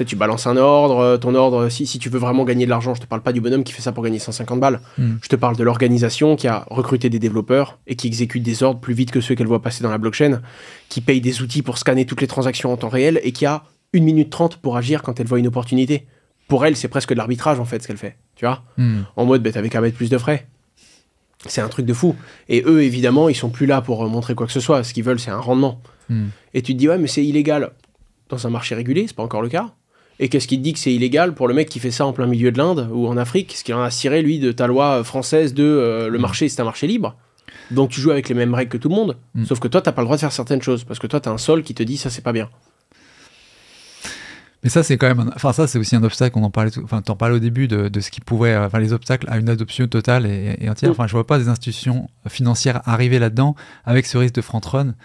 Tu balances un ordre, ton ordre, si tu veux vraiment gagner de l'argent, je te parle pas du bonhomme qui fait ça pour gagner 150 balles. Je te parle de l'organisation qui a recruté des développeurs et qui exécute des ordres plus vite que ceux qu'elle voit passer dans la blockchain, qui paye des outils pour scanner toutes les transactions en temps réel et qui a 1 minute 30 pour agir quand elle voit une opportunité. Pour elle, c'est presque de l'arbitrage, en fait, ce qu'elle fait. Tu vois En mode, t'avais qu'à mettre plus de frais. C'est un truc de fou. Et eux, évidemment, ils sont plus là pour montrer quoi que ce soit. Ce qu'ils veulent, c'est un rendement. Et tu te dis, ouais, mais c'est illégal. Dans un marché régulé, c'est pas encore le cas. Et qu'est-ce qui te dit que c'est illégal pour le mec qui fait ça en plein milieu de l'Inde ou en Afrique? Qu'est-ce qu'il en a ciré, lui, de ta loi française de le marché, c'est un marché libre? Donc tu joues avec les mêmes règles que tout le monde. Sauf que toi, t'as pas le droit de faire certaines choses. Parce que toi, t'as un sol qui te dit, ça, c'est pas bien. Mais ça, c'est quand même, ça, c'est aussi un obstacle. On en parlait, t'en parlais au début de ce qui pouvait, les obstacles à une adoption totale et entière. Je vois pas des institutions financières arriver là-dedans avec ce risque de front run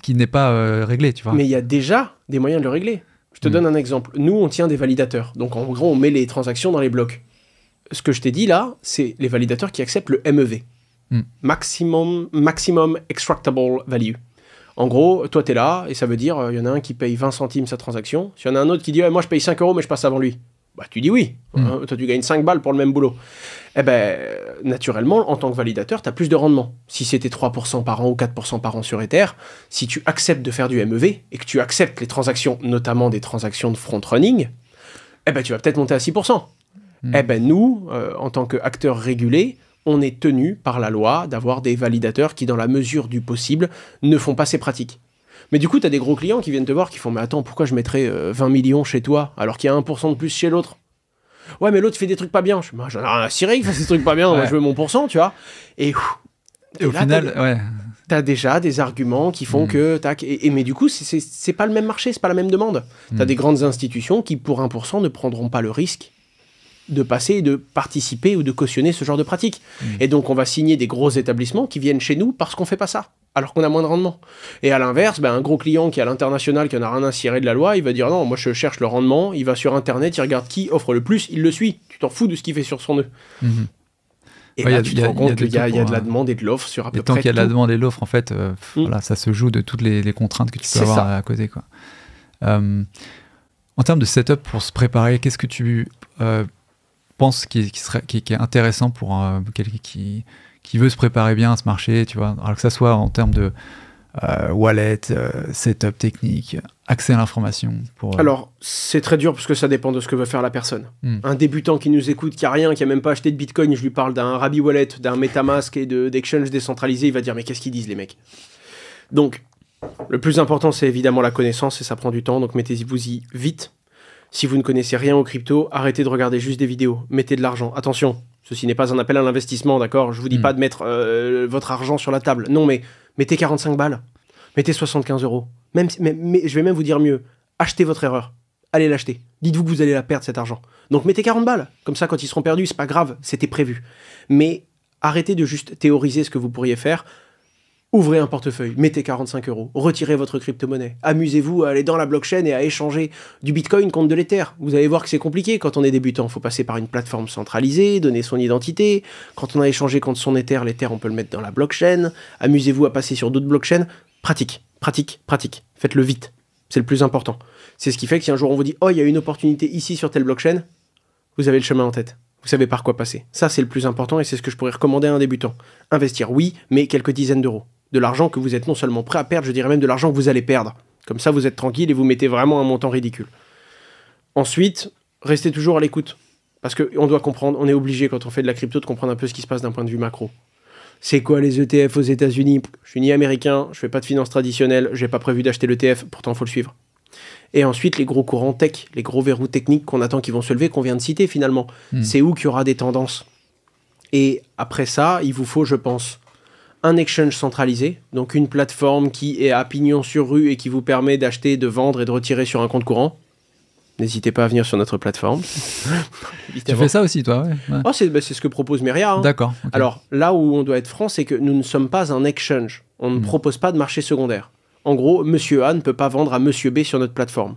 qui n'est pas réglé, tu vois. Mais il y a déjà des moyens de le régler. Je te donne un exemple. Nous, on tient des validateurs. Donc, en gros, on met les transactions dans les blocs. Ce que je t'ai dit là, c'est les validateurs qui acceptent le MEV. Maximum Extractable Value. En gros, toi, t'es là, et ça veut dire, il y en a un qui paye 20 centimes sa transaction. S'il y en a un autre qui dit, moi, je paye 5 €, mais je passe avant lui. Bah, tu dis oui. Toi, tu gagnes 5 balles pour le même boulot. Eh ben, naturellement, en tant que validateur, t'as plus de rendement. Si c'était 3% par an ou 4% par an sur Ether, si tu acceptes de faire du MEV, et que tu acceptes les transactions, notamment des transactions de front-running, eh ben, tu vas peut-être monter à 6%. Eh ben, nous, en tant qu'acteurs régulés, on est tenu par la loi d'avoir des validateurs qui, dans la mesure du possible, ne font pas ces pratiques. Mais du coup, tu as des gros clients qui viennent te voir qui font « Mais attends, pourquoi je mettrais 20 millions chez toi alors qu'il y a 1% de plus chez l'autre ?» Ouais, mais l'autre fait des trucs pas bien. J'en ai rien à cirer qu'il fasse des trucs pas bien, moi je veux mon pourcent, tu vois. Et au là, final, t'as déjà des arguments qui font que... mais du coup, c'est pas le même marché, c'est pas la même demande. T'as des grandes institutions qui, pour 1%, ne prendront pas le risque de passer, de participer ou de cautionner ce genre de pratique. Et donc, on va signer des gros établissements qui viennent chez nous parce qu'on fait pas ça, alors qu'on a moins de rendement. Et à l'inverse, un gros client qui est à l'international, qui en a rien à cirer de la loi, il va dire non, moi je cherche le rendement, il va sur Internet, il regarde qui offre le plus, il le suit. Tu t'en fous de ce qu'il fait sur son nœud. Et là, tu te rends compte qu'il y a de la demande et de l'offre sur à peu près tout. Et tant qu'il y a de la demande et de l'offre, en fait, ça se joue de toutes les contraintes que tu peux avoir à côté, quoi. En termes de setup pour se préparer, qu'est-ce que tu penses qui est intéressant pour quelqu'un qui veut se préparer bien à ce marché, tu vois, alors que ça soit en termes de wallet, setup technique, accès à l'information Alors, c'est très dur parce que ça dépend de ce que veut faire la personne. Un débutant qui nous écoute, qui a rien, qui a même pas acheté de Bitcoin, je lui parle d'un Rabi Wallet, d'un MetaMask et d'exchange décentralisé, il va dire mais qu'est-ce qu'ils disent les mecs? Donc, le plus important c'est évidemment la connaissance et ça prend du temps, donc mettez-vous-y vite. Si vous ne connaissez rien aux crypto, arrêtez de regarder juste des vidéos, mettez de l'argent. Attention, ceci n'est pas un appel à l'investissement, d'accord? Je vous dis pas de mettre votre argent sur la table. Non, mais mettez 45 balles, mettez 75 €. Mais je vais même vous dire mieux, achetez votre erreur. Allez l'acheter. Dites-vous que vous allez la perdre cet argent. Donc mettez 40 balles. Comme ça, quand ils seront perdus, c'est pas grave, c'était prévu. Mais arrêtez de juste théoriser ce que vous pourriez faire. Ouvrez un portefeuille, mettez 45 €, retirez votre crypto-monnaie, amusez-vous à aller dans la blockchain et à échanger du Bitcoin contre de l'Ether. Vous allez voir que c'est compliqué quand on est débutant, il faut passer par une plateforme centralisée, donner son identité. Quand on a échangé contre son Ether, l'Ether on peut le mettre dans la blockchain. Amusez-vous à passer sur d'autres blockchains. Pratique. Faites-le vite, c'est le plus important. C'est ce qui fait que si un jour on vous dit « Oh, il y a une opportunité ici sur telle blockchain », vous avez le chemin en tête. Vous savez par quoi passer. Ça, c'est le plus important et c'est ce que je pourrais recommander à un débutant. Investir, oui, mais quelques dizaines d'euros. De l'argent que vous êtes non seulement prêt à perdre, je dirais même de l'argent que vous allez perdre. Comme ça, vous êtes tranquille et vous mettez vraiment un montant ridicule. Ensuite, restez toujours à l'écoute. Parce qu'on doit comprendre, on est obligé quand on fait de la crypto de comprendre un peu ce qui se passe d'un point de vue macro. C'est quoi les ETF aux États-Unis? Je suis ni américain, je fais pas de finance traditionnelle, j'ai pas prévu d'acheter l'ETF, pourtant il faut le suivre. Et ensuite, les gros courants tech, les gros verrous techniques qu'on attend qui vont se lever, qu'on vient de citer finalement. C'est où qu'il y aura des tendances. Et après ça, il vous faut, je pense, un exchange centralisé, donc une plateforme qui est à pignon sur rue et qui vous permet d'acheter, de vendre et de retirer sur un compte courant. N'hésitez pas à venir sur notre plateforme. Tu fais ça aussi, toi? Ouais. Oh, c'est ce que propose Meria. Hein. D'accord. Okay. Alors, là où on doit être franc, c'est que nous ne sommes pas un exchange. On ne propose pas de marché secondaire. En gros, Monsieur A ne peut pas vendre à Monsieur B sur notre plateforme.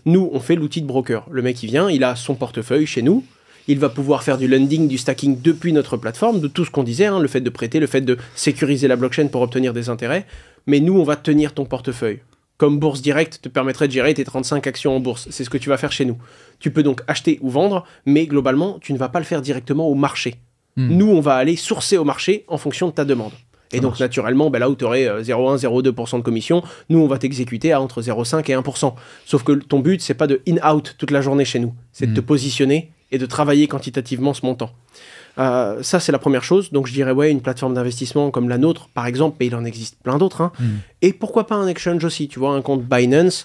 Nous, on fait l'outil de broker. Le mec, il vient, il a son portefeuille chez nous. Il va pouvoir faire du lending, du stacking depuis notre plateforme, de tout ce qu'on disait, hein, le fait de prêter, le fait de sécuriser la blockchain pour obtenir des intérêts. Mais nous, on va tenir ton portefeuille. Comme Bourse Direct te permettrait de gérer tes 35 actions en bourse. C'est ce que tu vas faire chez nous. Tu peux donc acheter ou vendre, mais globalement, tu ne vas pas le faire directement au marché. Nous, on va aller sourcer au marché en fonction de ta demande. Et donc, naturellement, là où tu aurais 0,1, 0,2% de commission, nous, on va t'exécuter à entre 0,5 et 1%. Sauf que ton but, c'est pas de in-out toute la journée chez nous. C'est de te positionner et de travailler quantitativement ce montant. Ça, c'est la première chose. Donc, je dirais, ouais, une plateforme d'investissement comme la nôtre, par exemple, mais il en existe plein d'autres. Hein. Et pourquoi pas un exchange aussi? Tu vois, un compte Binance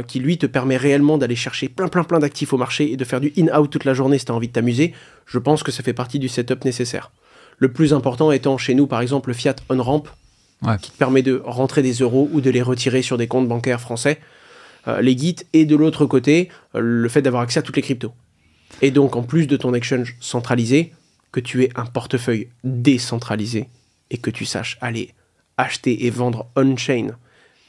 qui, lui, te permet réellement d'aller chercher plein d'actifs au marché et de faire du in-out toute la journée si tu as envie de t'amuser. Je pense que ça fait partie du setup nécessaire. Le plus important étant chez nous, par exemple, le Fiat On-Ramp, qui te permet de rentrer des euros ou de les retirer sur des comptes bancaires français, les GIT, et de l'autre côté, le fait d'avoir accès à toutes les cryptos. Et donc, en plus de ton exchange centralisé, que tu aies un portefeuille décentralisé et que tu saches aller acheter et vendre on-chain.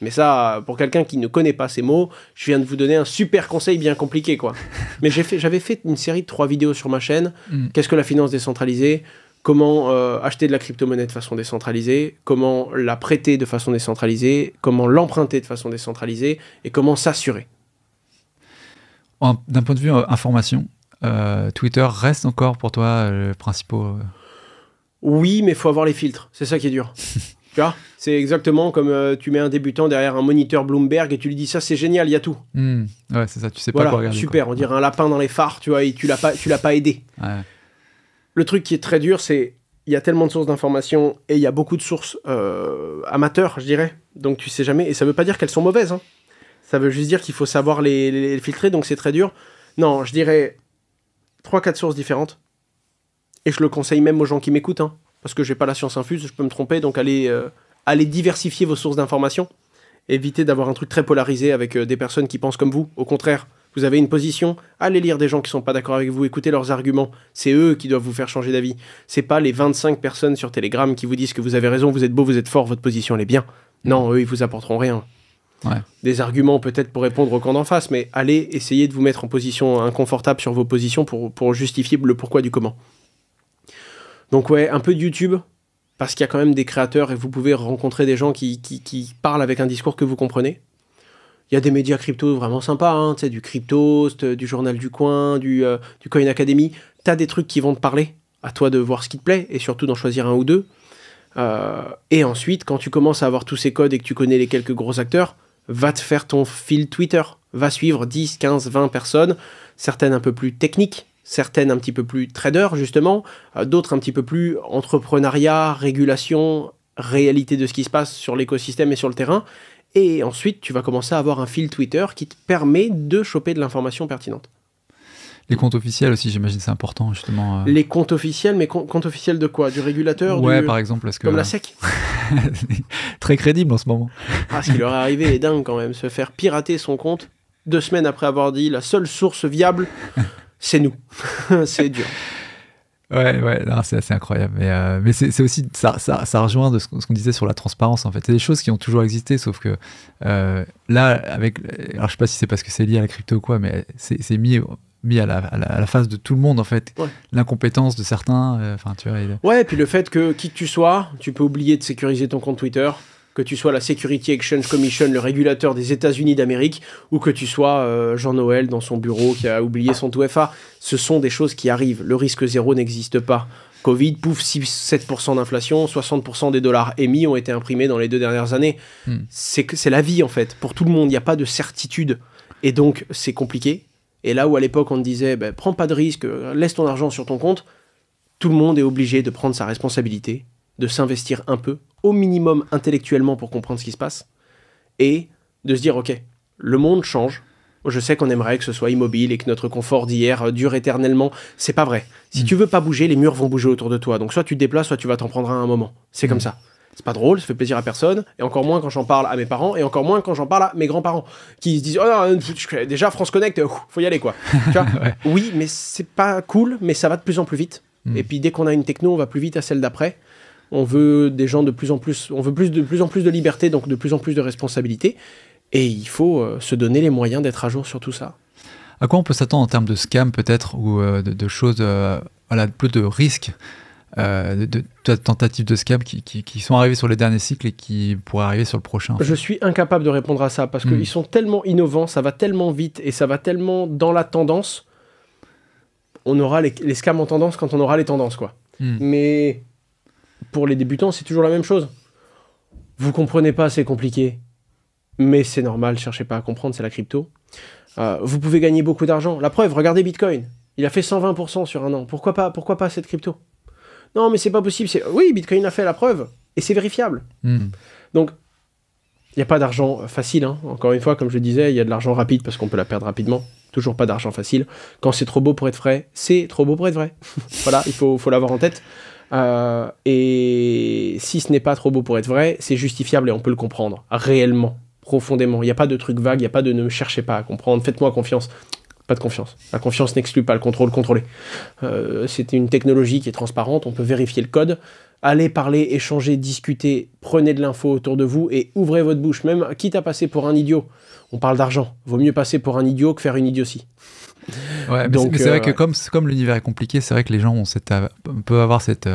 Mais ça, pour quelqu'un qui ne connaît pas ces mots, je viens de vous donner un super conseil bien compliqué, quoi. Mais j'avais fait une série de 3 vidéos sur ma chaîne. Qu'est-ce que la finance décentralisée? Comment acheter de la crypto-monnaie de façon décentralisée? Comment la prêter de façon décentralisée? Comment l'emprunter de façon décentralisée? Et comment s'assurer? D'un point de vue information, Twitter reste encore pour toi le principal... Oui, mais il faut avoir les filtres. C'est ça qui est dur. Tu vois, c'est exactement comme tu mets un débutant derrière un moniteur Bloomberg et tu lui dis ça, c'est génial, il y a tout. Ouais, c'est ça, tu sais voilà, pas quoi regarder. Super, quoi. On dirait un lapin dans les phares, tu vois, et tu l'as pas aidé. Ouais. Le truc qui est très dur, c'est il y a tellement de sources d'informations et il y a beaucoup de sources amateurs, je dirais. Donc tu sais jamais, et ça veut pas dire qu'elles sont mauvaises. Hein. Ça veut juste dire qu'il faut savoir les filtrer, donc c'est très dur. Non, je dirais 3-4 sources différentes. Et je le conseille même aux gens qui m'écoutent, hein, parce que j'ai pas la science infuse, je peux me tromper, donc allez diversifier vos sources d'informations. Évitez d'avoir un truc très polarisé avec des personnes qui pensent comme vous. Au contraire, vous avez une position, allez lire des gens qui sont pas d'accord avec vous, écoutez leurs arguments. C'est eux qui doivent vous faire changer d'avis. C'est pas les 25 personnes sur Telegram qui vous disent que vous avez raison, vous êtes beau, vous êtes fort, votre position elle est bien. Non, eux ils vous apporteront rien. Ouais. Des arguments peut-être pour répondre au camp d'en face, mais allez essayer de vous mettre en position inconfortable sur vos positions pour justifier le pourquoi du comment. Donc ouais, un peu de YouTube, parce qu'il y a quand même des créateurs et vous pouvez rencontrer des gens qui parlent avec un discours que vous comprenez. Il y a des médias crypto vraiment sympas, hein, tu sais, du Cryptost, du Journal du Coin, du Coin Academy. T'as des trucs qui vont te parler, à toi de voir ce qui te plaît, et surtout d'en choisir un ou deux. Et ensuite, quand tu commences à avoir tous ces codes et que tu connais les quelques gros acteurs, va te faire ton fil Twitter. Va suivre 10, 15, 20 personnes, certaines un peu plus techniques, certaines un petit peu plus traders, justement, d'autres un petit peu plus entrepreneuriat, régulation, réalité de ce qui se passe sur l'écosystème et sur le terrain. Et ensuite, tu vas commencer à avoir un fil Twitter qui te permet de choper de l'information pertinente. Les comptes officiels aussi, j'imagine, c'est important, justement. Les comptes officiels, mais comptes officiels de quoi? Du régulateur? Ouais, par exemple. Parce que, comme la SEC. Très crédible en ce moment. Ah, ce qui leur est arrivé est dingue quand même. Se faire pirater son compte 2 semaines après avoir dit la seule source viable, c'est nous. C'est dur. Ouais, non, c'est assez incroyable. Mais c'est aussi, ça rejoint de ce qu'on disait sur la transparence, en fait. C'est des choses qui ont toujours existé, sauf que là, alors je sais pas si c'est parce que c'est lié à la crypto ou quoi, mais c'est mis à la face de tout le monde, en fait. Ouais. L'incompétence de certains, tu vois. Ouais, et puis le fait que, qui que tu sois, tu peux oublier de sécuriser ton compte Twitter, que tu sois la Security Exchange Commission, le régulateur des États-Unis d'Amérique, ou que tu sois Jean-Noël dans son bureau qui a oublié son 2FA. Ce sont des choses qui arrivent. Le risque zéro n'existe pas. Covid, pouf, 7% d'inflation, 60% des dollars émis ont été imprimés dans les 2 dernières années. C'est la vie, en fait. Pour tout le monde, il n'y a pas de certitude. Et donc, c'est compliqué. Et là où à l'époque on te disait prends pas de risque, laisse ton argent sur ton compte, tout le monde est obligé de prendre sa responsabilité, de s'investir un peu, au minimum intellectuellement pour comprendre ce qui se passe, et de se dire ok, le monde change, je sais qu'on aimerait que ce soit immobile et que notre confort d'hier dure éternellement, c'est pas vrai. Si tu veux pas bouger, les murs vont bouger autour de toi, donc soit tu te déplaces, soit tu vas t'en prendre un moment, c'est comme ça. c'est pas drôle, ça fait plaisir à personne, et encore moins quand j'en parle à mes parents, et encore moins quand j'en parle à mes grands-parents, qui se disent « Oh non, déjà France Connect, faut y aller quoi ». Tu vois Ouais. Oui, mais c'est pas cool, mais ça va de plus en plus vite. Et puis dès qu'on a une techno, on va plus vite à celle d'après. On veut des gens de plus en plus, on veut de plus en plus de liberté, donc de plus en plus de responsabilité, et il faut se donner les moyens d'être à jour sur tout ça. À quoi on peut s'attendre en termes de scam peut-être, ou de choses, voilà, peu de risques, de tentatives de scam qui sont arrivées sur les derniers cycles et qui pourraient arriver sur le prochain? Je suis incapable de répondre à ça, parce qu'ils sont tellement innovants, ça va tellement vite, et ça va tellement dans la tendance. On aura les scams en tendance quand on aura les tendances, quoi. Mais pour les débutants, c'est toujours la même chose. Vous comprenez pas, c'est compliqué. Mais c'est normal, cherchez pas à comprendre, c'est la crypto. Vous pouvez gagner beaucoup d'argent. La preuve, regardez Bitcoin. Il a fait 120% sur un an. Pourquoi pas cette crypto? Non, mais c'est pas possible. Oui, Bitcoin a fait la preuve. Et c'est vérifiable. Donc, il n'y a pas d'argent facile. Hein. Encore une fois, comme je disais, il y a de l'argent rapide parce qu'on peut la perdre rapidement. Toujours pas d'argent facile. Quand c'est trop beau pour être vrai, c'est trop beau pour être vrai. Voilà, il faut l'avoir en tête. Et si ce n'est pas trop beau pour être vrai, c'est justifiable et on peut le comprendre. Réellement, profondément. Il n'y a pas de truc vague, il n'y a pas de ne me cherchez pas à comprendre. Faites-moi confiance. Pas de confiance. La confiance n'exclut pas le contrôle contrôlé. C'est une technologie qui est transparente, on peut vérifier le code. Allez parler, échanger, discuter, prenez de l'info autour de vous et ouvrez votre bouche. Même quitte à passer pour un idiot. On parle d'argent. Vaut mieux passer pour un idiot que faire une idiotie. Ouais, mais c'est vrai que comme l'univers est compliqué, c'est vrai que les gens peuvent avoir cette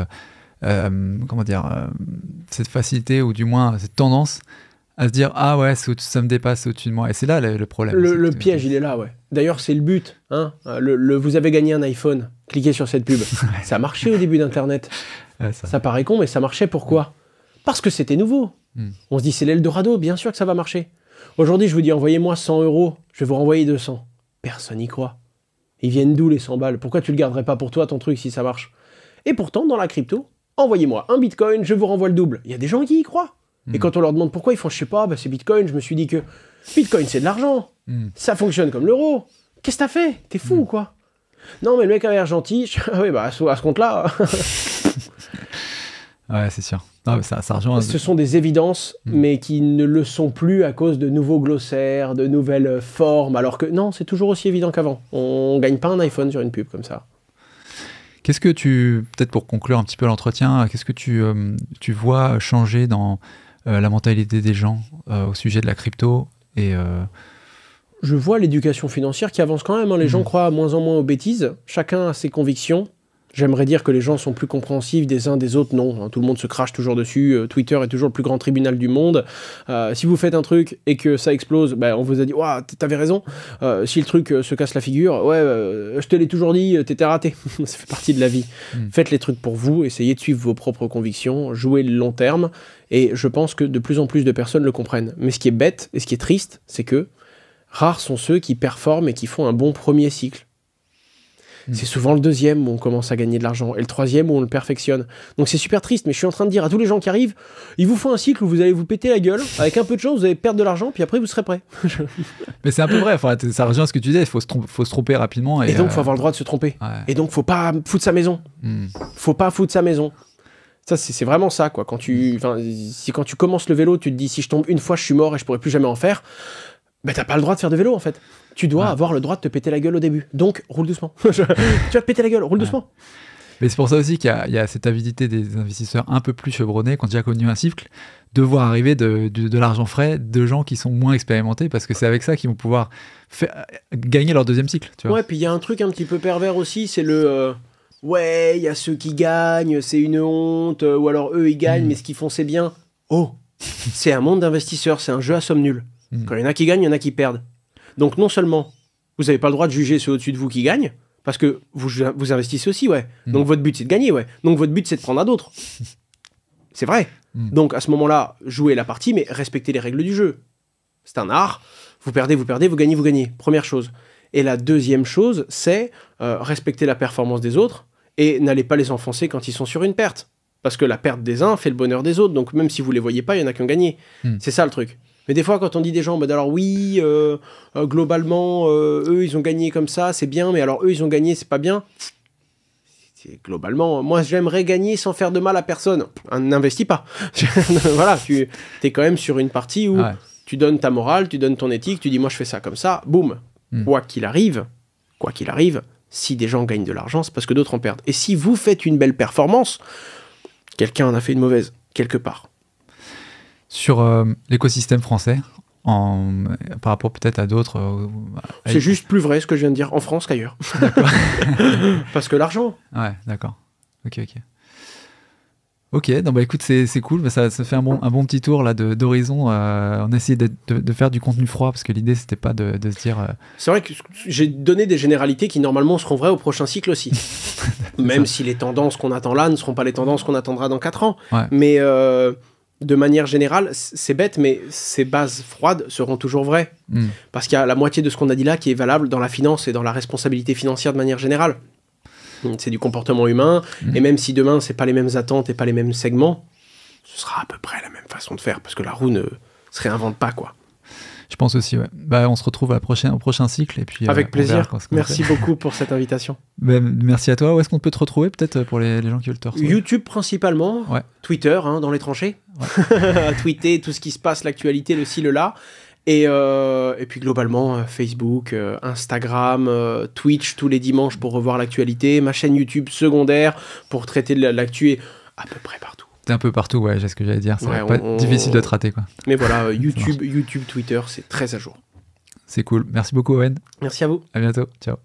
cette facilité ou du moins cette tendance à se dire ah ouais ça me dépasse, c'est au-dessus de moi, et c'est là le problème. Le piège il est là, ouais. D'ailleurs c'est le but, hein. Vous avez gagné un iPhone, cliquez sur cette pub. Ça a marché au début d'Internet. Ouais, ça paraît con mais ça marchait, pourquoi? Parce que c'était nouveau. On se dit c'est l'Eldorado, bien sûr que ça va marcher. Aujourd'hui je vous dis envoyez-moi 100 €, je vais vous renvoyer 200. Personne n'y croit. Ils viennent d'où les 100 balles? Pourquoi tu le garderais pas pour toi ton truc si ça marche? Et pourtant dans la crypto, envoyez-moi un bitcoin, je vous renvoie le double. Il y a des gens qui y croient. Et quand on leur demande pourquoi, ils font je sais pas, c'est bitcoin, je me suis dit que bitcoin c'est de l'argent. Ça fonctionne comme l'euro. Qu'est-ce que t'as fait? T'es fou ou quoi? Non mais le mec a l'air gentil. Ah oui, bah à ce compte-là. Ouais, c'est sûr. Non, mais ça rejoint. Ce sont des évidences, mais qui ne le sont plus à cause de nouveaux glossaires, de nouvelles formes, alors que non, c'est toujours aussi évident qu'avant. On gagne pas un iPhone sur une pub comme ça. Qu'est-ce que peut-être pour conclure un petit peu l'entretien, qu'est-ce que tu vois changer dans la mentalité des gens au sujet de la crypto et Je vois l'éducation financière qui avance quand même. Hein. Les gens croient moins en moins aux bêtises. Chacun a ses convictions. J'aimerais dire que les gens sont plus compréhensifs des uns des autres. Non, hein, tout le monde se crache toujours dessus. Twitter est toujours le plus grand tribunal du monde. Si vous faites un truc et que ça explose, on vous a dit « Ouah, t'avais raison ». Si le truc se casse la figure, « Ouais, je te l'ai toujours dit, t'étais raté ». Ça fait partie de la vie. Faites les trucs pour vous, essayez de suivre vos propres convictions, jouez le long terme. Et je pense que de plus en plus de personnes le comprennent. Mais ce qui est bête et ce qui est triste, c'est que rares sont ceux qui performent et qui font un bon premier cycle. C'est souvent le deuxième où on commence à gagner de l'argent et le troisième où on le perfectionne. Donc c'est super triste, mais je suis en train de dire à tous les gens qui arrivent, il vous faut un cycle où vous allez vous péter la gueule, avec un peu de chance, vous allez perdre de l'argent, puis après vous serez prêt. Mais c'est un peu vrai, enfin, ça rejoint ce que tu disais, il faut se tromper rapidement. Et donc il faut avoir le droit de se tromper. Ouais. Et donc faut pas foutre sa maison. Faut pas foutre sa maison. Ça, c'est vraiment ça, quoi. Quand tu commences le vélo, tu te dis, si je tombe une fois, je suis mort et je pourrai plus jamais en faire. T'as pas le droit de faire de vélo, en fait. Tu dois avoir le droit de te péter la gueule au début. Donc, roule doucement. Tu vas te péter la gueule, roule doucement. Mais c'est pour ça aussi qu'il y a cette avidité des investisseurs un peu plus chevronnés, qui ont déjà connu un cycle, de voir arriver de l'argent frais de gens qui sont moins expérimentés, parce que c'est avec ça qu'ils vont pouvoir gagner leur deuxième cycle. Tu vois. Ouais, puis il y a un truc un petit peu pervers aussi, c'est ouais, il y a ceux qui gagnent, c'est une honte, ou alors eux, ils gagnent, mais ce qu'ils font, c'est bien. Oh, c'est un monde d'investisseurs, c'est un jeu à somme nulle. Quand il y en a qui gagnent, il y en a qui perdent. Donc non seulement, vous n'avez pas le droit de juger ceux au-dessus de vous qui gagnent, parce que vous investissez aussi, ouais. Donc votre but, c'est de gagner, ouais. Donc votre but, c'est de prendre à d'autres. C'est vrai. Donc à ce moment-là, jouez la partie, mais respectez les règles du jeu. C'est un art. Vous perdez, vous gagnez, vous gagnez. Première chose. Et la deuxième chose, c'est respecter la performance des autres et n'allez pas les enfoncer quand ils sont sur une perte. Parce que la perte des uns fait le bonheur des autres. Donc même si vous les voyez pas, il y en a qui ont gagné. C'est ça le truc. Mais des fois, quand on dit des gens, alors oui, globalement, eux, ils ont gagné comme ça, c'est bien, mais alors eux, ils ont gagné, c'est pas bien. globalement, moi j'aimerais gagner sans faire de mal à personne. N'investis pas. Voilà, tu es quand même sur une partie où tu donnes ta morale, tu donnes ton éthique, tu dis moi je fais ça comme ça, boum. Quoi qu'il arrive, si des gens gagnent de l'argent, c'est parce que d'autres en perdent. Et si vous faites une belle performance, quelqu'un en a fait une mauvaise, quelque part. Sur l'écosystème français, par rapport peut-être à d'autres... c'est juste plus vrai ce que je viens de dire en France qu'ailleurs. D'accord. Parce que l'argent. Ouais, d'accord. Ok, non, bah écoute, c'est cool, mais ça fait un bon petit tour là d'horizon. On a essayé de faire du contenu froid, parce que l'idée, c'était pas de se dire... C'est vrai que j'ai donné des généralités qui, normalement, seront vraies au prochain cycle aussi. Même si les tendances qu'on attend là ne seront pas les tendances qu'on attendra dans 4 ans. Ouais. Mais de manière générale, c'est bête, mais ces bases froides seront toujours vraies. Parce qu'il y a la moitié de ce qu'on a dit là qui est valable dans la finance et dans la responsabilité financière de manière générale. C'est du comportement humain, et même si demain c'est pas les mêmes attentes et pas les mêmes segments, ce sera à peu près la même façon de faire, parce que la roue ne se réinvente pas, quoi. Je pense aussi, ouais. Bah, on se retrouve au prochain cycle, et puis avec plaisir. Merci beaucoup pour cette invitation. Bah, merci à toi. Où est-ce qu'on peut te retrouver, peut-être, pour les gens qui veulent te retrouver? YouTube principalement, Twitter, dans les tranchées, à tweeter tout ce qui se passe, l'actualité, le ci, le là. Et puis globalement, Facebook, Instagram, Twitch tous les dimanches pour revoir l'actualité, ma chaîne YouTube secondaire pour traiter de l'actu et à peu près partout. T'es un peu partout, ouais, c'est ce que j'allais dire. C'est pas difficile de te rater, quoi. Mais voilà, YouTube, Twitter, c'est très à jour. C'est cool. Merci beaucoup, Owen. Merci à vous. À bientôt. Ciao.